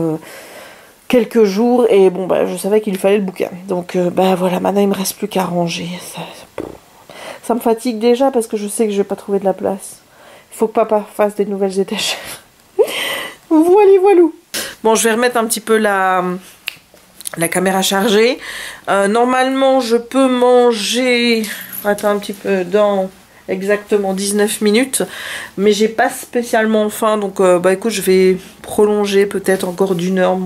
quelques jours et bon bah je savais qu'il fallait le bouquin. Donc bah voilà, maintenant il me reste plus qu'à ranger. Ça me fatigue déjà parce que je sais que je vais pas trouver de la place. Il faut que papa fasse des nouvelles étagères. Voilà, voilou. Bon, je vais remettre un petit peu la caméra chargée. Normalement, je peux manger... Attends un petit peu, dans exactement 19 minutes. Mais j'ai pas spécialement faim. Donc, bah écoute, je vais prolonger peut-être encore d'une heure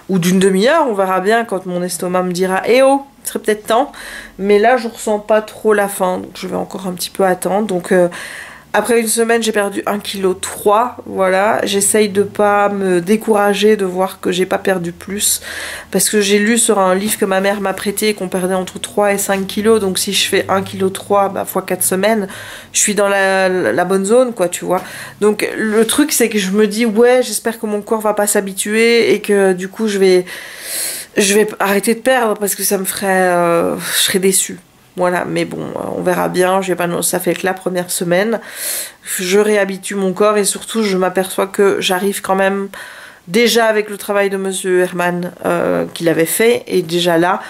ou d'une demi-heure. On verra bien quand mon estomac me dira « Eh oh !» Il serait peut-être temps, mais là je ressens pas trop la faim, donc je vais encore un petit peu attendre. Donc après une semaine j'ai perdu 1,3 kg, voilà. J'essaye de pas me décourager de voir que j'ai pas perdu plus, parce que j'ai lu sur un livre que ma mère m'a prêté qu'on perdait entre 3 et 5 kg, donc si je fais 1,3 kg bah, fois 4 semaines, je suis dans la bonne zone quoi, tu vois. Donc le truc c'est que je me dis ouais, j'espère que mon corps va pas s'habituer et que du coup je vais arrêter de perdre parce que ça me ferait... je serais déçue. Voilà, mais bon, on verra bien. Ça fait que la première semaine. Je réhabitue mon corps et surtout, je m'aperçois que j'arrive quand même... Déjà avec le travail de Monsieur Herman qu'il avait fait. Et déjà là,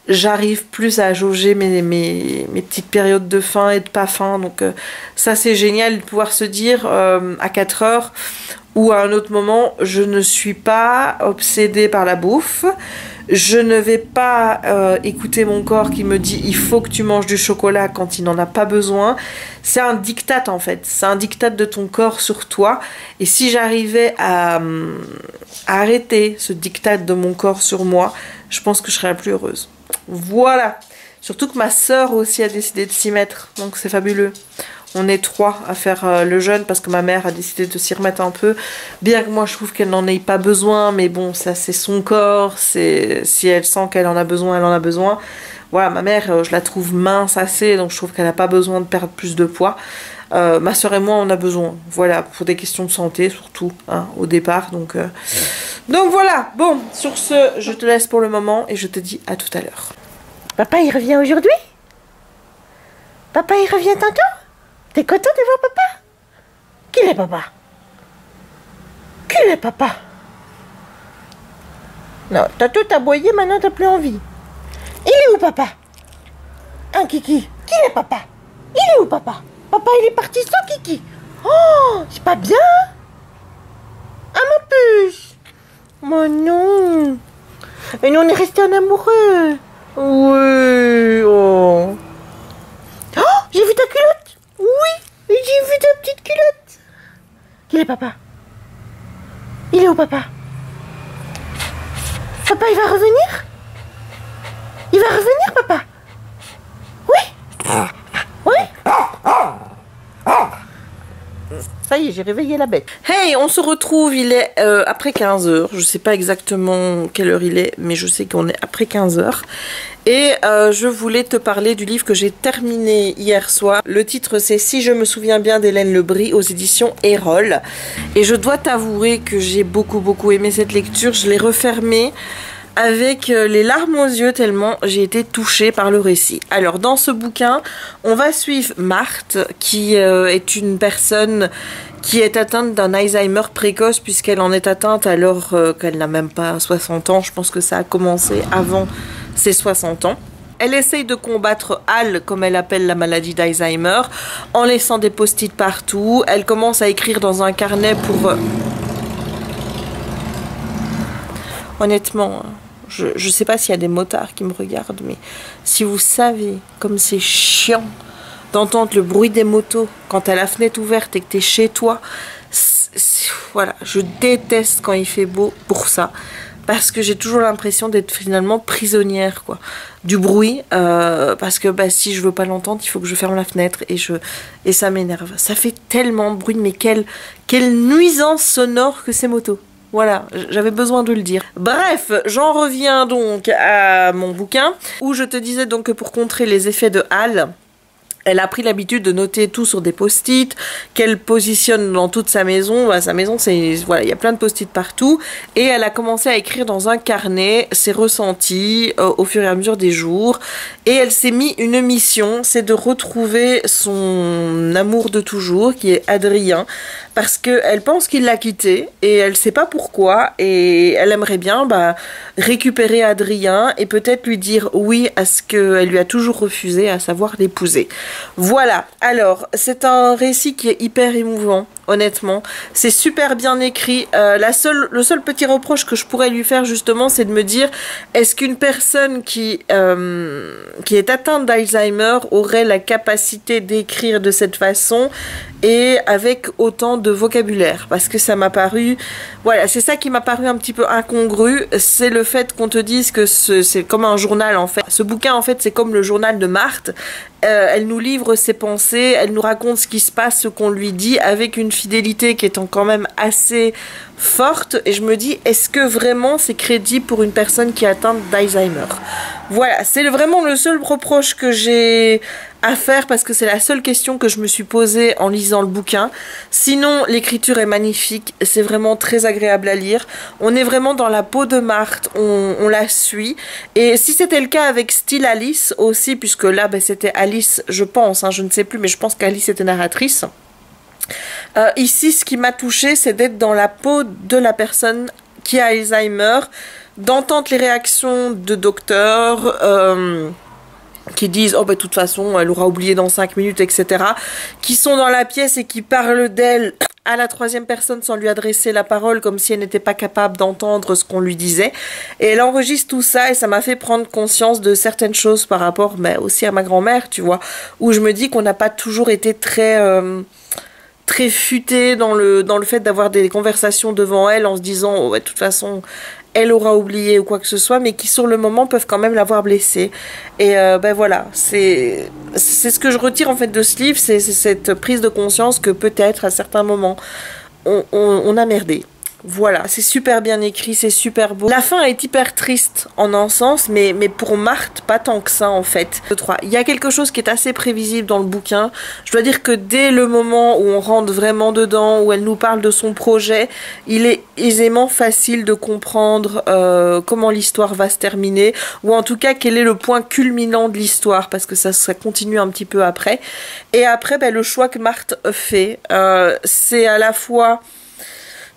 j'arrive plus à jauger mes petites périodes de faim et de pas faim. Donc ça, c'est génial de pouvoir se dire à 4 heures... ou à un autre moment, je ne suis pas obsédée par la bouffe. Je ne vais pas écouter mon corps qui me dit il faut que tu manges du chocolat quand il n'en a pas besoin. C'est un diktat en fait. C'est un diktat de ton corps sur toi. Et si j'arrivais à arrêter ce diktat de mon corps sur moi, je pense que je serais la plus heureuse. Voilà. Surtout que ma sœur aussi a décidé de s'y mettre. Donc c'est fabuleux. On est 3 à faire le jeûne parce que ma mère a décidé de s'y remettre un peu. Bien que moi je trouve qu'elle n'en ait pas besoin, mais bon, ça c'est son corps. Si elle sent qu'elle en a besoin, elle en a besoin. Voilà, ma mère, je la trouve mince assez, donc je trouve qu'elle n'a pas besoin de perdre plus de poids. Ma soeur et moi, on a besoin. Voilà, pour des questions de santé surtout, hein, au départ. Donc voilà, bon, sur ce, je te laisse pour le moment et je te dis à tout à l'heure. Papa, il revient aujourd'hui? Papa, il revient tantôt? T'es content de voir papa? Qui est papa? Qui est papa? Non, t'as tout aboyé, maintenant t'as plus envie. Il est où papa? Un Kiki. Qui est papa? Il est où papa? Papa il est parti sans Kiki. Oh, c'est pas bien? Ah ma puce. Mais non. Et nous on est restés en amoureux. Oui. Oh. Oh, j'ai vu ta culotte. Oui, j'ai vu ta petite culotte. Qui est papa? Il est où papa? Papa il va revenir? Il va revenir papa? Oui. Oui. Ça y est, j'ai réveillé la bête. Hey, on se retrouve, il est après 15 h. Je sais pas exactement quelle heure il est, mais je sais qu'on est après 15 h. Et je voulais te parler du livre que j'ai terminé hier soir. Le titre c'est Si je me souviens bien d'Hélène Lebris aux éditions Erol. Et je dois t'avouer que j'ai beaucoup aimé cette lecture. Je l'ai refermée avec les larmes aux yeux tellement j'ai été touchée par le récit. Alors dans ce bouquin, on va suivre Marthe qui est une personne qui est atteinte d'un Alzheimer précoce, puisqu'elle en est atteinte alors qu'elle n'a même pas 60 ans. Je pense que ça a commencé avant ses 60 ans. Elle essaye de combattre Al, comme elle appelle la maladie d'Alzheimer, en laissant des post-it partout. Elle commence à écrire dans un carnet pour... Honnêtement, je sais pas s'il y a des motards qui me regardent, mais si vous savez comme c'est chiant d'entendre le bruit des motos quand t'as la fenêtre ouverte et que t'es chez toi, voilà, je déteste quand il fait beau pour ça, parce que j'ai toujours l'impression d'être finalement prisonnière, quoi, du bruit, parce que bah, si je veux pas l'entendre, il faut que je ferme la fenêtre, et ça m'énerve. Ça fait tellement de bruit, mais quelle nuisance sonore que ces motos. Voilà, j'avais besoin de le dire. Bref, j'en reviens donc à mon bouquin, où je te disais donc que pour contrer les effets de Al, elle a pris l'habitude de noter tout sur des post-it, qu'elle positionne dans toute sa maison. Bah, sa maison, c'est voilà, il y a plein de post-it partout. Et elle a commencé à écrire dans un carnet ses ressentis au fur et à mesure des jours. Et elle s'est mis une mission, c'est de retrouver son amour de toujours, qui est Adrien, parce qu'elle pense qu'il l'a quitté et elle sait pas pourquoi. Et elle aimerait bien récupérer Adrien et peut-être lui dire oui à ce qu'elle lui a toujours refusé, à savoir l'épouser. Voilà, alors c'est un récit qui est hyper émouvant, honnêtement. C'est super bien écrit. Le seul petit reproche que je pourrais lui faire justement, c'est de me dire, est-ce qu'une personne qui est atteinte d'Alzheimer aurait la capacité d'écrire de cette façon et avec autant de vocabulaire? Parce que ça m'a paru... Voilà, c'est ça qui m'a paru un petit peu incongru, c'est le fait qu'on te dise que c'est comme un journal en fait. Ce bouquin en fait c'est comme le journal de Marthe. Elle nous livre ses pensées, elle nous raconte ce qui se passe, ce qu'on lui dit, avec une fidélité qui est quand même assez forte. Et je me dis, est-ce que vraiment c'est crédible pour une personne qui est atteinte d'Alzheimer? Voilà, c'est vraiment le seul reproche que j'ai à faire, parce que c'est la seule question que je me suis posée en lisant le bouquin. Sinon, l'écriture est magnifique, c'est vraiment très agréable à lire. On est vraiment dans la peau de Marthe, on la suit. Et si c'était le cas avec Style Alice aussi, puisque là, c'était Alice, je pense, je ne sais plus, mais je pense qu'Alice était narratrice. Ici, ce qui m'a touchée, c'est d'être dans la peau de la personne qui a Alzheimer, d'entendre les réactions de docteurs... qui disent oh de toute façon elle aura oublié dans 5 minutes, etc., qui sont dans la pièce et qui parlent d'elle à la troisième personne sans lui adresser la parole, comme si elle n'était pas capable d'entendre ce qu'on lui disait. Et elle enregistre tout ça et ça m'a fait prendre conscience de certaines choses par rapport aussi à ma grand-mère, tu vois, où je me dis qu'on n'a pas toujours été très futé dans le fait d'avoir des conversations devant elle en se disant oh de toute façon elle aura oublié ou quoi que ce soit, mais qui sur le moment peuvent quand même l'avoir blessée. Et voilà, c'est ce que je retire en fait de ce livre, c'est cette prise de conscience que peut-être à certains moments on a merdé. Voilà, c'est super bien écrit, c'est super beau. La fin est hyper triste en un sens, mais pour Marthe, pas tant que ça en fait. Il y a quelque chose qui est assez prévisible dans le bouquin. Je dois dire que dès le moment où on rentre vraiment dedans, où elle nous parle de son projet, il est aisément facile de comprendre comment l'histoire va se terminer, ou en tout cas quel est le point culminant de l'histoire, parce que ça continue un petit peu après. Et après, le choix que Marthe fait, c'est à la fois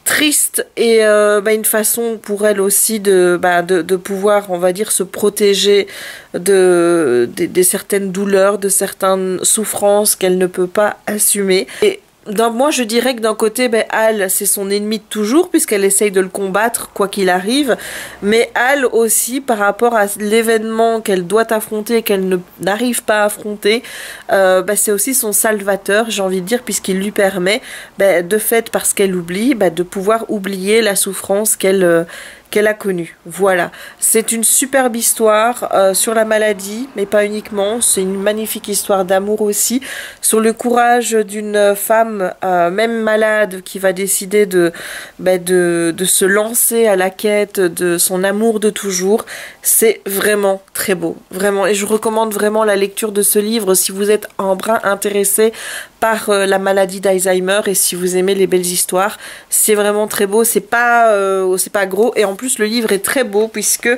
triste et une façon pour elle aussi de pouvoir, on va dire, se protéger de certaines douleurs, de certaines souffrances qu'elle ne peut pas assumer. Et moi je dirais que d'un côté Al c'est son ennemi de toujours puisqu'elle essaye de le combattre quoi qu'il arrive, mais Al aussi par rapport à l'événement qu'elle doit affronter et qu'elle n'arrive pas à affronter, c'est aussi son salvateur, j'ai envie de dire, puisqu'il lui permet de fait, parce qu'elle oublie, de pouvoir oublier la souffrance qu'elle a connue. Voilà, c'est une superbe histoire sur la maladie, mais pas uniquement, c'est une magnifique histoire d'amour aussi, sur le courage d'une femme, même malade, qui va décider de se lancer à la quête de son amour de toujours. C'est vraiment très beau, vraiment, et je recommande vraiment la lecture de ce livre si vous êtes un brin intéressé par la maladie d'Alzheimer et si vous aimez les belles histoires. C'est vraiment très beau, c'est pas gros, et en plus le livre est très beau puisque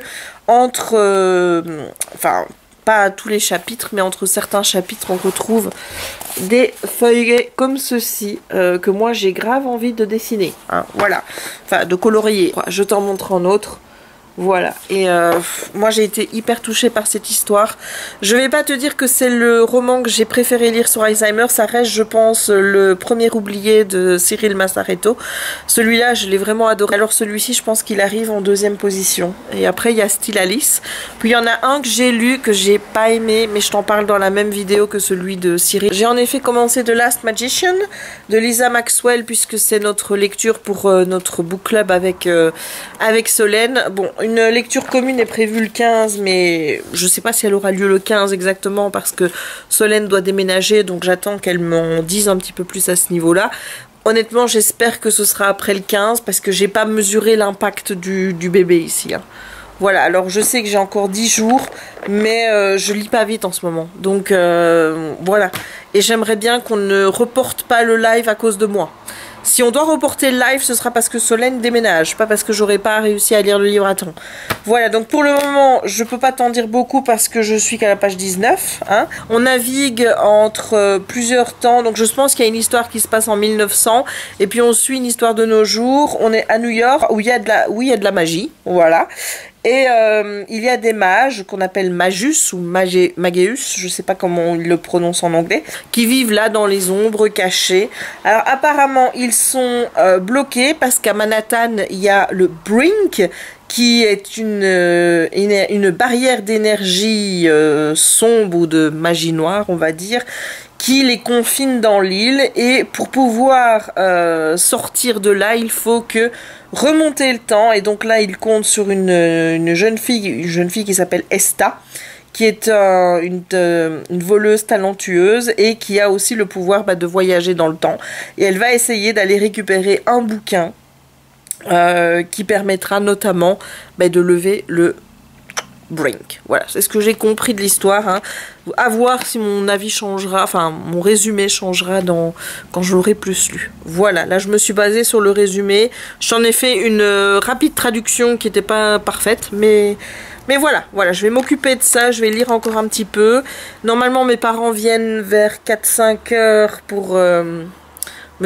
pas à tous les chapitres, mais entre certains chapitres, on retrouve des feuillets comme ceci, que moi j'ai grave envie de dessiner, hein, voilà, enfin de colorier. Je t'en montre un autre. Voilà, et moi j'ai été hyper touchée par cette histoire. Je vais pas te dire que c'est le roman que j'ai préféré lire sur Alzheimer, ça reste je pense le premier oublié de Cyril Massaretto. Celui-là je l'ai vraiment adoré. Alors celui-ci je pense qu'il arrive en deuxième position. Et après il y a Still Alice. Puis il y en a un que j'ai lu que j'ai pas aimé, mais je t'en parle dans la même vidéo que celui de Cyril. J'ai en effet commencé The Last Magician de Lisa Maxwell, puisque c'est notre lecture pour notre book club avec Solène. Bon, une lecture commune est prévue le 15, mais je sais pas si elle aura lieu le 15 exactement parce que Solène doit déménager, donc j'attends qu'elle m'en dise un petit peu plus à ce niveau-là. Honnêtement, j'espère que ce sera après le 15 parce que j'ai pas mesuré l'impact du bébé ici, hein. Voilà, alors je sais que j'ai encore 10 jours, mais je lis pas vite en ce moment. Donc voilà, et j'aimerais bien qu'on ne reporte pas le live à cause de moi. Si on doit reporter le live, ce sera parce que Solène déménage, pas parce que j'aurais pas réussi à lire le livre à temps. Voilà, donc pour le moment, je peux pas t'en dire beaucoup parce que je suis qu'à la page 19. Hein. On navigue entre plusieurs temps, donc je pense qu'il y a une histoire qui se passe en 1900, et puis on suit une histoire de nos jours. On est à New York, où il y a de la magie, voilà. Et il y a des mages qu'on appelle Magus ou Mageus, je sais pas comment on le prononce en anglais, qui vivent là dans les ombres, cachés. Alors apparemment ils sont bloqués parce qu'à Manhattan il y a le Brink, qui est une barrière d'énergie sombre ou de magie noire, on va dire, qui les confine dans l'île, et pour pouvoir sortir de là, il faut que remonter le temps, et donc là, il compte sur une jeune fille qui s'appelle Esta, qui est une voleuse talentueuse et qui a aussi le pouvoir de voyager dans le temps. Et elle va essayer d'aller récupérer un bouquin qui permettra notamment de lever le Brink. Voilà, c'est ce que j'ai compris de l'histoire. Hein. À voir si mon avis changera, enfin mon résumé changera quand je l'aurai plus lu. Voilà, là je me suis basée sur le résumé. J'en ai fait une rapide traduction qui n'était pas parfaite, mais voilà, je vais m'occuper de ça, je vais lire encore un petit peu. Normalement mes parents viennent vers 4-5 heures pour me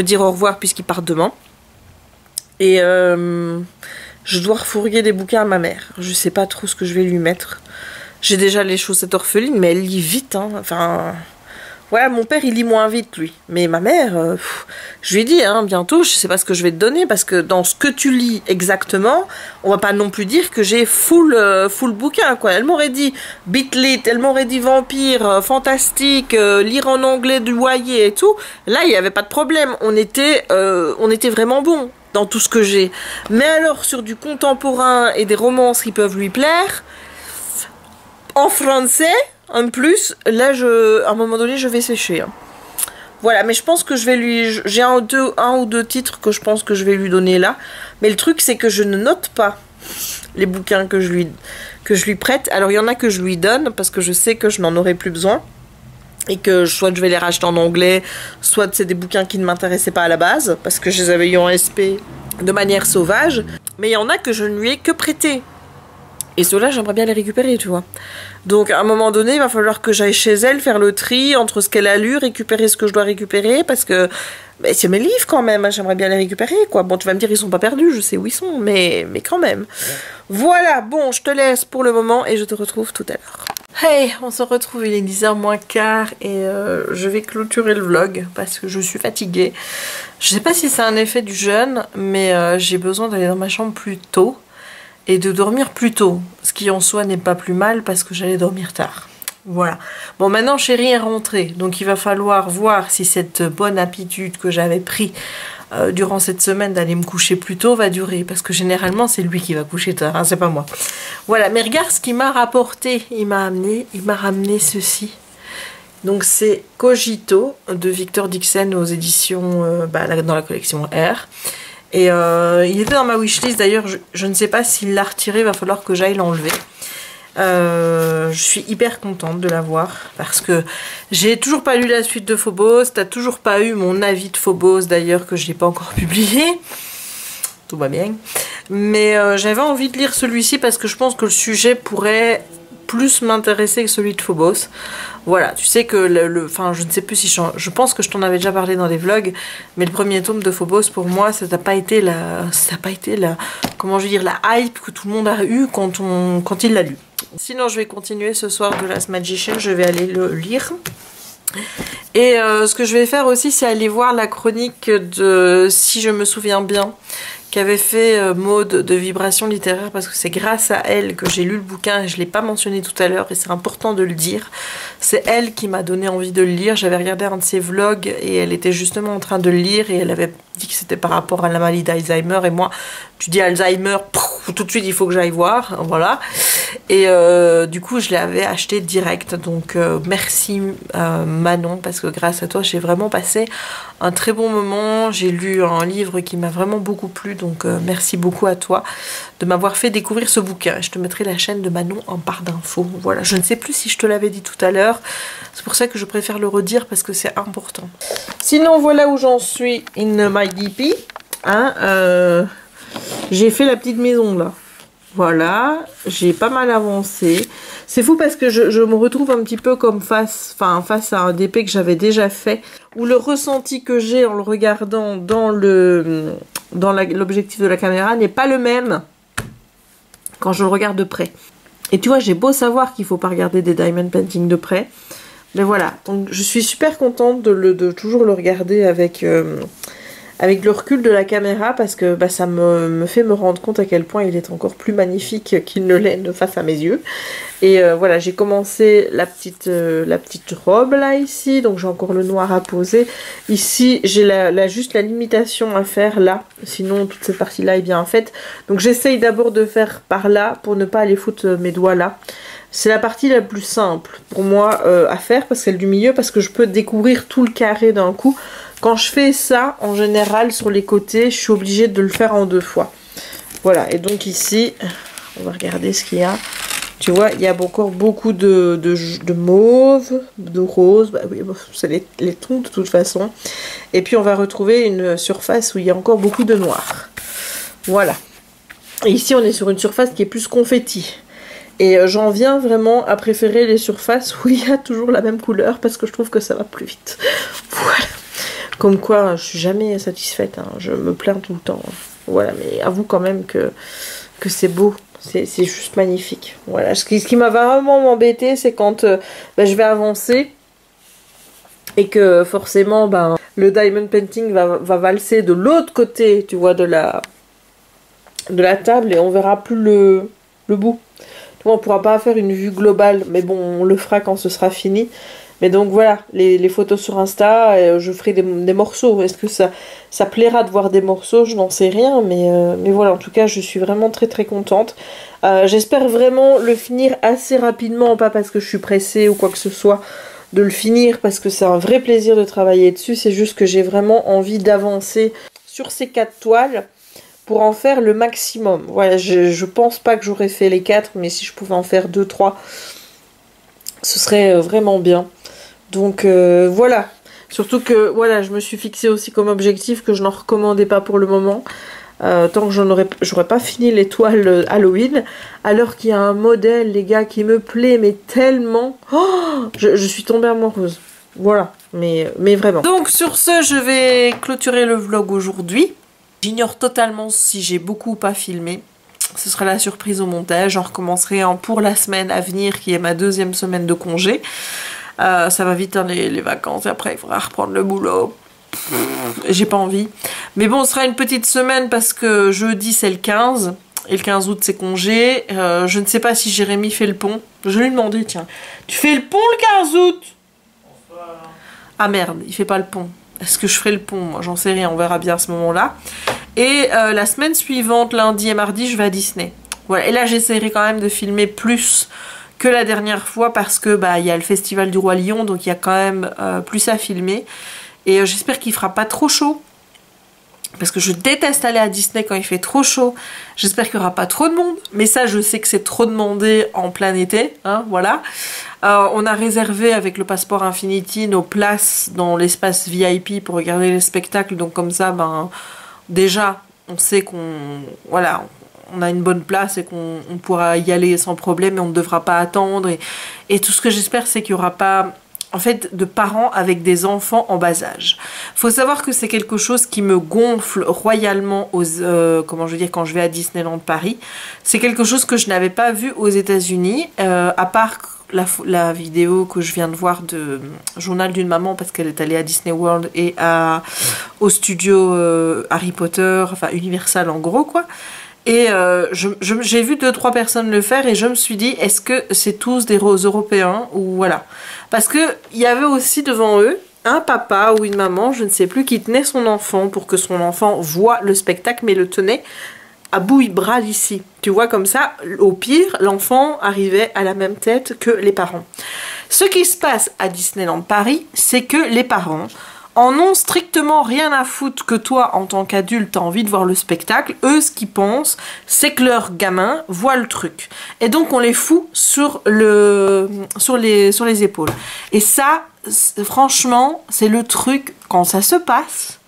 dire au revoir puisqu'ils partent demain. Et je dois refourguer des bouquins à ma mère. Je sais pas trop ce que je vais lui mettre. J'ai déjà les chaussettes orphelines, mais elle lit vite, hein. Enfin, ouais, mon père il lit moins vite lui. Mais ma mère, je lui ai dit, hein, bientôt, je sais pas ce que je vais te donner, parce que dans ce que tu lis exactement, on va pas non plus dire que j'ai full bouquin, quoi. Elle m'aurait dit Bitlit, elle m'aurait dit vampire, fantastique, lire en anglais du Wayé et tout. Là, il y avait pas de problème. On était vraiment bon dans tout ce que j'ai. Mais alors, sur du contemporain et des romances qui peuvent lui plaire, en français, en plus, là, à un moment donné, je vais sécher. Hein. Voilà, mais je pense que je vais j'ai un ou deux titres que je pense que je vais lui donner là. Mais le truc, c'est que je ne note pas les bouquins que je lui prête. Alors, il y en a que je lui donne, parce que je sais que je n'en aurai plus besoin. Et que soit je vais les racheter en anglais, soit c'est des bouquins qui ne m'intéressaient pas à la base, parce que je les avais eu en SP de manière sauvage. Mais il y en a que je ne lui ai que prêté. Et ceux-là, j'aimerais bien les récupérer, tu vois. Donc, à un moment donné, il va falloir que j'aille chez elle, faire le tri entre ce qu'elle a lu, récupérer ce que je dois récupérer, parce que c'est mes livres quand même, hein, j'aimerais bien les récupérer, quoi. Bon, tu vas me dire, ils sont pas perdus, je sais où ils sont, mais quand même. Voilà, bon, je te laisse pour le moment et je te retrouve tout à l'heure. Hey, on se retrouve, il est 10h moins quart et je vais clôturer le vlog parce que je suis fatiguée. Je sais pas si c'est un effet du jeûne, mais j'ai besoin d'aller dans ma chambre plus tôt et de dormir plus tôt. Ce qui en soi n'est pas plus mal parce que j'allais dormir tard. Voilà. Bon, maintenant chérie est rentrée, donc il va falloir voir si cette bonne habitude que j'avais prise durant cette semaine d'aller me coucher plus tôt va durer, parce que généralement c'est lui qui va coucher tard, hein, c'est pas moi. Voilà, mais regarde ce qu'il m'a rapporté, il m'a ramené ceci. Donc c'est Cogito de Victor Dixon aux éditions dans la collection R. Et il était dans ma wishlist d'ailleurs, je ne sais pas s'il l'a retiré, il va falloir que j'aille l'enlever. Je suis hyper contente de l'avoir parce que j'ai toujours pas lu la suite de Phobos, t'as toujours pas eu mon avis de Phobos d'ailleurs que je n'ai pas encore publié, tout va bien, mais j'avais envie de lire celui-ci parce que je pense que le sujet pourrait plus m'intéresser que celui de Phobos. Voilà, tu sais que enfin, je ne sais plus si je pense que je t'en avais déjà parlé dans les vlogs, mais le premier tome de Phobos pour moi, ça n'a pas été comment je veux dire, la hype que tout le monde a eu quand il l'a lu. Sinon, je vais continuer ce soir The Last Magician, je vais aller le lire. Et ce que je vais faire aussi, c'est aller voir la chronique de, si je me souviens bien, qu'avait fait Maud de Vibration littéraire, parce que c'est grâce à elle que j'ai lu le bouquin et je ne l'ai pas mentionné tout à l'heure et c'est important de le dire. C'est elle qui m'a donné envie de le lire. J'avais regardé un de ses vlogs et elle était justement en train de le lire et elle avait dit que c'était par rapport à la maladie d'Alzheimer et moi, tu dis Alzheimer, tout de suite il faut que j'aille voir, voilà. Et du coup je l'avais acheté direct, donc merci Manon, parce que grâce à toi j'ai vraiment passé un très bon moment. J'ai lu un livre qui m'a vraiment beaucoup plu, donc merci beaucoup à toi de m'avoir fait découvrir ce bouquin. Je te mettrai la chaîne de Manon en barre d'infos. Voilà, je ne sais plus si je te l'avais dit tout à l'heure, c'est pour ça que je préfère le redire parce que c'est important. Sinon voilà où j'en suis in my DP, hein, j'ai fait la petite maison là. Voilà, j'ai pas mal avancé. C'est fou parce que je me retrouve un petit peu comme face à un DP que j'avais déjà fait, où le ressenti que j'ai en le regardant dans l'objectif de la caméra n'est pas le même quand je le regarde de près. Et tu vois, j'ai beau savoir qu'il faut pas regarder des diamond painting de près, mais voilà. Donc je suis super contente de toujours le regarder avec le recul de la caméra, parce que bah, ça me fait me rendre compte à quel point il est encore plus magnifique qu'il ne l'est face à mes yeux. Et voilà, j'ai commencé la petite robe là ici, donc j'ai encore le noir à poser. Ici j'ai juste la limitation à faire là, sinon toute cette partie là est bien faite. Donc j'essaye d'abord de faire par là pour ne pas aller foutre mes doigts là. C'est la partie la plus simple pour moi à faire, parce qu'elle est du milieu, parce que je peux découvrir tout le carré d'un coup. Quand je fais ça, en général, sur les côtés, je suis obligée de le faire en 2 fois. Voilà, et donc ici, on va regarder ce qu'il y a. Tu vois, il y a encore beaucoup de mauve, de rose. Bah oui, c'est les tons de toute façon. Et puis, on va retrouver une surface où il y a encore beaucoup de noir. Voilà. Et ici, on est sur une surface qui est plus confetti. Et j'en viens vraiment à préférer les surfaces où il y a toujours la même couleur, parce que je trouve que ça va plus vite. Voilà. Comme quoi, je suis jamais satisfaite, hein. Je me plains tout le temps. Voilà, mais avoue quand même que c'est beau. C'est juste magnifique. Voilà, ce qui va vraiment m'embêter, c'est quand je vais avancer et que forcément, le diamond painting va valser de l'autre côté, tu vois, de la table, et on verra plus le bout. Tu vois, on pourra pas faire une vue globale, mais bon, on le fera quand ce sera fini. Mais donc voilà, les photos sur Insta, je ferai des morceaux. Est-ce que ça plaira de voir des morceaux? Je n'en sais rien, mais voilà, en tout cas, je suis vraiment très très contente. J'espère vraiment le finir assez rapidement, pas parce que je suis pressée ou quoi que ce soit de le finir, parce que c'est un vrai plaisir de travailler dessus. C'est juste que j'ai vraiment envie d'avancer sur ces 4 toiles pour en faire le maximum. Voilà, je pense pas que j'aurais fait les 4, mais si je pouvais en faire 2, 3, ce serait vraiment bien. Donc voilà, surtout que voilà, je me suis fixé aussi comme objectif que je n'en recommandais pas pour le moment, tant que j'aurais pas fini les toiles Halloween, alors qu'il y a un modèle, les gars, qui me plaît mais tellement, je suis tombée amoureuse. Voilà, mais vraiment. Donc sur ce, je vais clôturer le vlog aujourd'hui. J'ignore totalement si j'ai beaucoup ou pas filmé. Ce sera la surprise au montage. J'en recommencerai pour la semaine à venir, qui est ma 2e semaine de congé. Ça va vite, hein, les vacances, et après il faudra reprendre le boulot. J'ai pas envie. Mais bon, ce sera une petite semaine parce que jeudi c'est le 15. Et le 15 août c'est congé. Je ne sais pas si Jérémy fait le pont. Je lui ai demandé, tiens, tu fais le pont le 15 août? Ah merde, il fait pas le pont. Est-ce que je ferai le pont? Moi j'en sais rien, on verra bien à ce moment-là. Et la semaine suivante, lundi et mardi, je vais à Disney. Voilà. Et là j'essaierai quand même de filmer plus que la dernière fois, parce que il y a le festival du Roi Lion, donc il y a quand même plus à filmer. Et j'espère qu'il fera pas trop chaud, parce que je déteste aller à Disney quand il fait trop chaud. J'espère qu'il n'y aura pas trop de monde, mais ça je sais que c'est trop demandé en plein été, hein, voilà. On a réservé avec le passeport Infinity nos places dans l'espace VIP pour regarder les spectacles, donc comme ça déjà on sait on a une bonne place et qu'on pourra y aller sans problème et on ne devra pas attendre. Et tout ce que j'espère, c'est qu'il n'y aura pas... En fait, de parents avec des enfants en bas âge. Faut savoir que c'est quelque chose qui me gonfle royalement comment je veux dire, quand je vais à Disneyland Paris. C'est quelque chose que je n'avais pas vu aux États-Unis, à part la vidéo que je viens de voir de Journal d'une maman, parce qu'elle est allée à Disney World et au studio Harry Potter, enfin Universal en gros quoi. Et j'ai vu 2-3 personnes le faire et je me suis dit, est-ce que c'est tous des Européens ou voilà. Parce que il y avait aussi devant eux un papa ou une maman, je ne sais plus, qui tenait son enfant pour que son enfant voit le spectacle, mais le tenait à bout de bras d'ici. Tu vois, comme ça, au pire, l'enfant arrivait à la même tête que les parents. Ce qui se passe à Disneyland Paris, c'est que les parents en ont strictement rien à foutre que toi, en tant qu'adulte, t'as envie de voir le spectacle. Eux, ce qu'ils pensent, c'est que leur gamin voit le truc. Et donc, on les fout sur les épaules. Et ça, franchement, c'est le truc, quand ça se passe,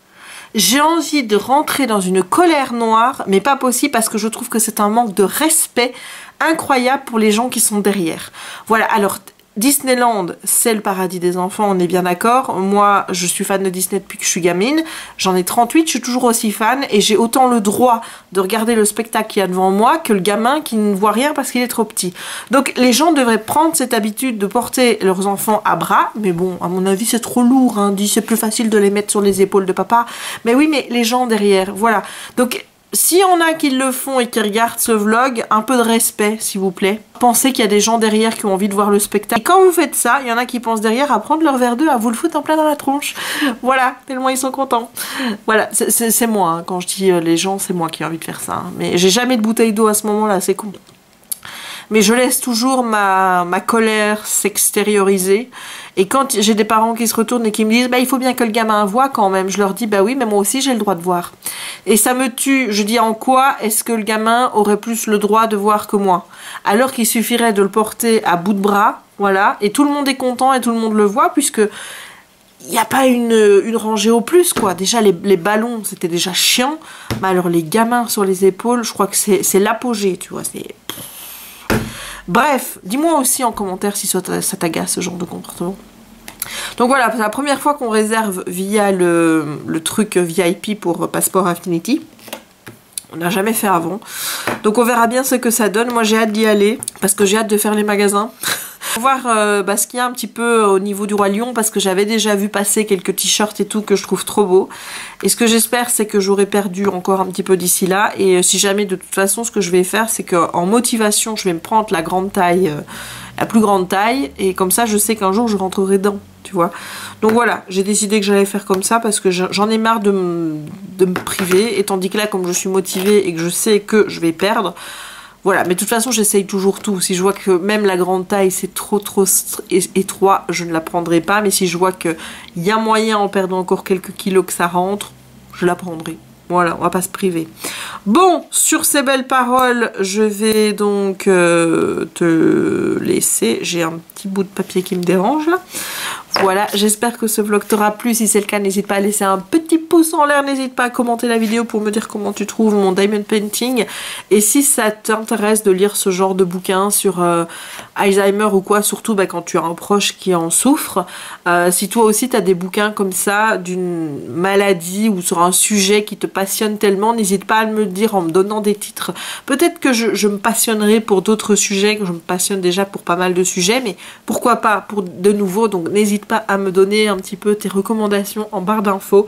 j'ai envie de rentrer dans une colère noire, mais pas possible parce que je trouve que c'est un manque de respect incroyable pour les gens qui sont derrière. Voilà, alors... Disneyland, c'est le paradis des enfants, on est bien d'accord. Moi, je suis fan de Disney depuis que je suis gamine. J'en ai 38, je suis toujours aussi fan. Et j'ai autant le droit de regarder le spectacle qu'il y a devant moi que le gamin qui ne voit rien parce qu'il est trop petit. Donc, les gens devraient prendre cette habitude de porter leurs enfants à bras. Mais bon, à mon avis, c'est trop lourd. Hein. C'est plus facile de les mettre sur les épaules de papa. Mais oui, mais les gens derrière, voilà. Donc... S'il y en a qui le font et qui regardent ce vlog, un peu de respect, s'il vous plaît. Pensez qu'il y a des gens derrière qui ont envie de voir le spectacle. Et quand vous faites ça, il y en a qui pensent derrière à prendre leur verre d'eau, à vous le foutre en plein dans la tronche. Voilà, tellement ils sont contents. Voilà, c'est moi, hein. Quand je dis les gens, c'est moi qui ai envie de faire ça. Hein. Mais j'ai jamais de bouteille d'eau à ce moment-là, c'est con. Mais je laisse toujours ma colère s'extérioriser. Et quand j'ai des parents qui se retournent et qui me disent bah, il faut bien que le gamin voie quand même, je leur dis bah oui, mais moi aussi j'ai le droit de voir. Et ça me tue. Je dis en quoi est-ce que le gamin aurait plus le droit de voir que moi? Alors qu'il suffirait de le porter à bout de bras, voilà, et tout le monde est content et tout le monde le voit, puisque il n'y a pas une rangée au plus, quoi. Déjà, les ballons, c'était déjà chiant. Mais alors, les gamins sur les épaules, je crois que c'est l'apogée, tu vois, c'est... Bref, dis-moi aussi en commentaire si ça t'agace ce genre de comportement. Donc voilà, c'est la première fois qu'on réserve via le truc VIP pour Passport Infinity. On n'a jamais fait avant. Donc on verra bien ce que ça donne. Moi j'ai hâte d'y aller parce que j'ai hâte de faire les magasins. Voir ce qu'il y a un petit peu au niveau du Roi Lion, parce que j'avais déjà vu passer quelques t-shirts et tout que je trouve trop beaux. Et ce que j'espère, c'est que j'aurai perdu encore un petit peu d'ici là. Et si jamais, de toute façon, ce que je vais faire, c'est qu'en motivation, je vais me prendre la grande taille, la plus grande taille, et comme ça, je sais qu'un jour, je rentrerai dedans, tu vois. Donc voilà, j'ai décidé que j'allais faire comme ça, parce que j'en ai marre de me priver, et tandis que là, comme je suis motivée et que je sais que je vais perdre, voilà, mais de toute façon, j'essaye toujours tout. Si je vois que même la grande taille, c'est trop étroit, je ne la prendrai pas. Mais si je vois qu'il y a moyen, en perdant encore quelques kilos, que ça rentre, je la prendrai. Voilà, on va pas se priver. Bon, sur ces belles paroles, je vais donc te laisser. J'ai un petit bout de papier qui me dérange, là. Voilà, j'espère que ce vlog t'aura plu. Si c'est le cas, n'hésite pas à laisser un petit pouce en l'air. N'hésite pas à commenter la vidéo pour me dire comment tu trouves mon diamond painting. Et si ça t'intéresse de lire ce genre de bouquin sur Alzheimer ou quoi, surtout quand tu as un proche qui en souffre, si toi aussi tu as des bouquins comme ça, d'une maladie ou sur un sujet qui te passionne tellement, n'hésite pas à me le dire en me donnant des titres. Peut-être que je me passionnerai pour d'autres sujets, que je me passionne déjà pour pas mal de sujets, mais pourquoi pas pour de nouveaux. Donc n'hésite pas à me donner un petit peu tes recommandations en barre d'infos.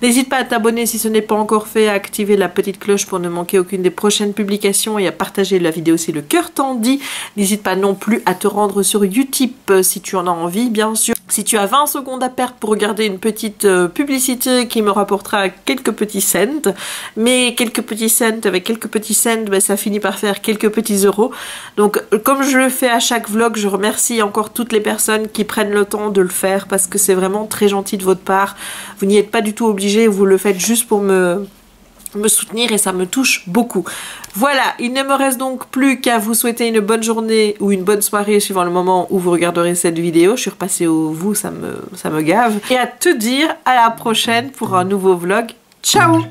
N'hésite pas à t'abonner si ce n'est pas encore fait, à activer la petite cloche pour ne manquer aucune des prochaines publications et à partager la vidéo si le cœur t'en dit. N'hésite pas non plus à te rendre sur Utip si tu en as envie, bien sûr. Si tu as 20 secondes à perdre pour regarder une petite publicité qui me rapportera quelques petits cents, mais quelques petits cents avec quelques petits cents, ben, ça finit par faire quelques petits euros. Donc comme je le fais à chaque vlog, je remercie encore toutes les personnes qui prennent le temps de le faire parce que c'est vraiment très gentil de votre part. Vous n'y êtes pas du tout obligé, vous le faites juste pour me soutenir et ça me touche beaucoup. Voilà, il ne me reste donc plus qu'à vous souhaiter une bonne journée ou une bonne soirée suivant le moment où vous regarderez cette vidéo. Je suis repassée au vous, ça me gave. Et à te dire à la prochaine pour un nouveau vlog. Ciao!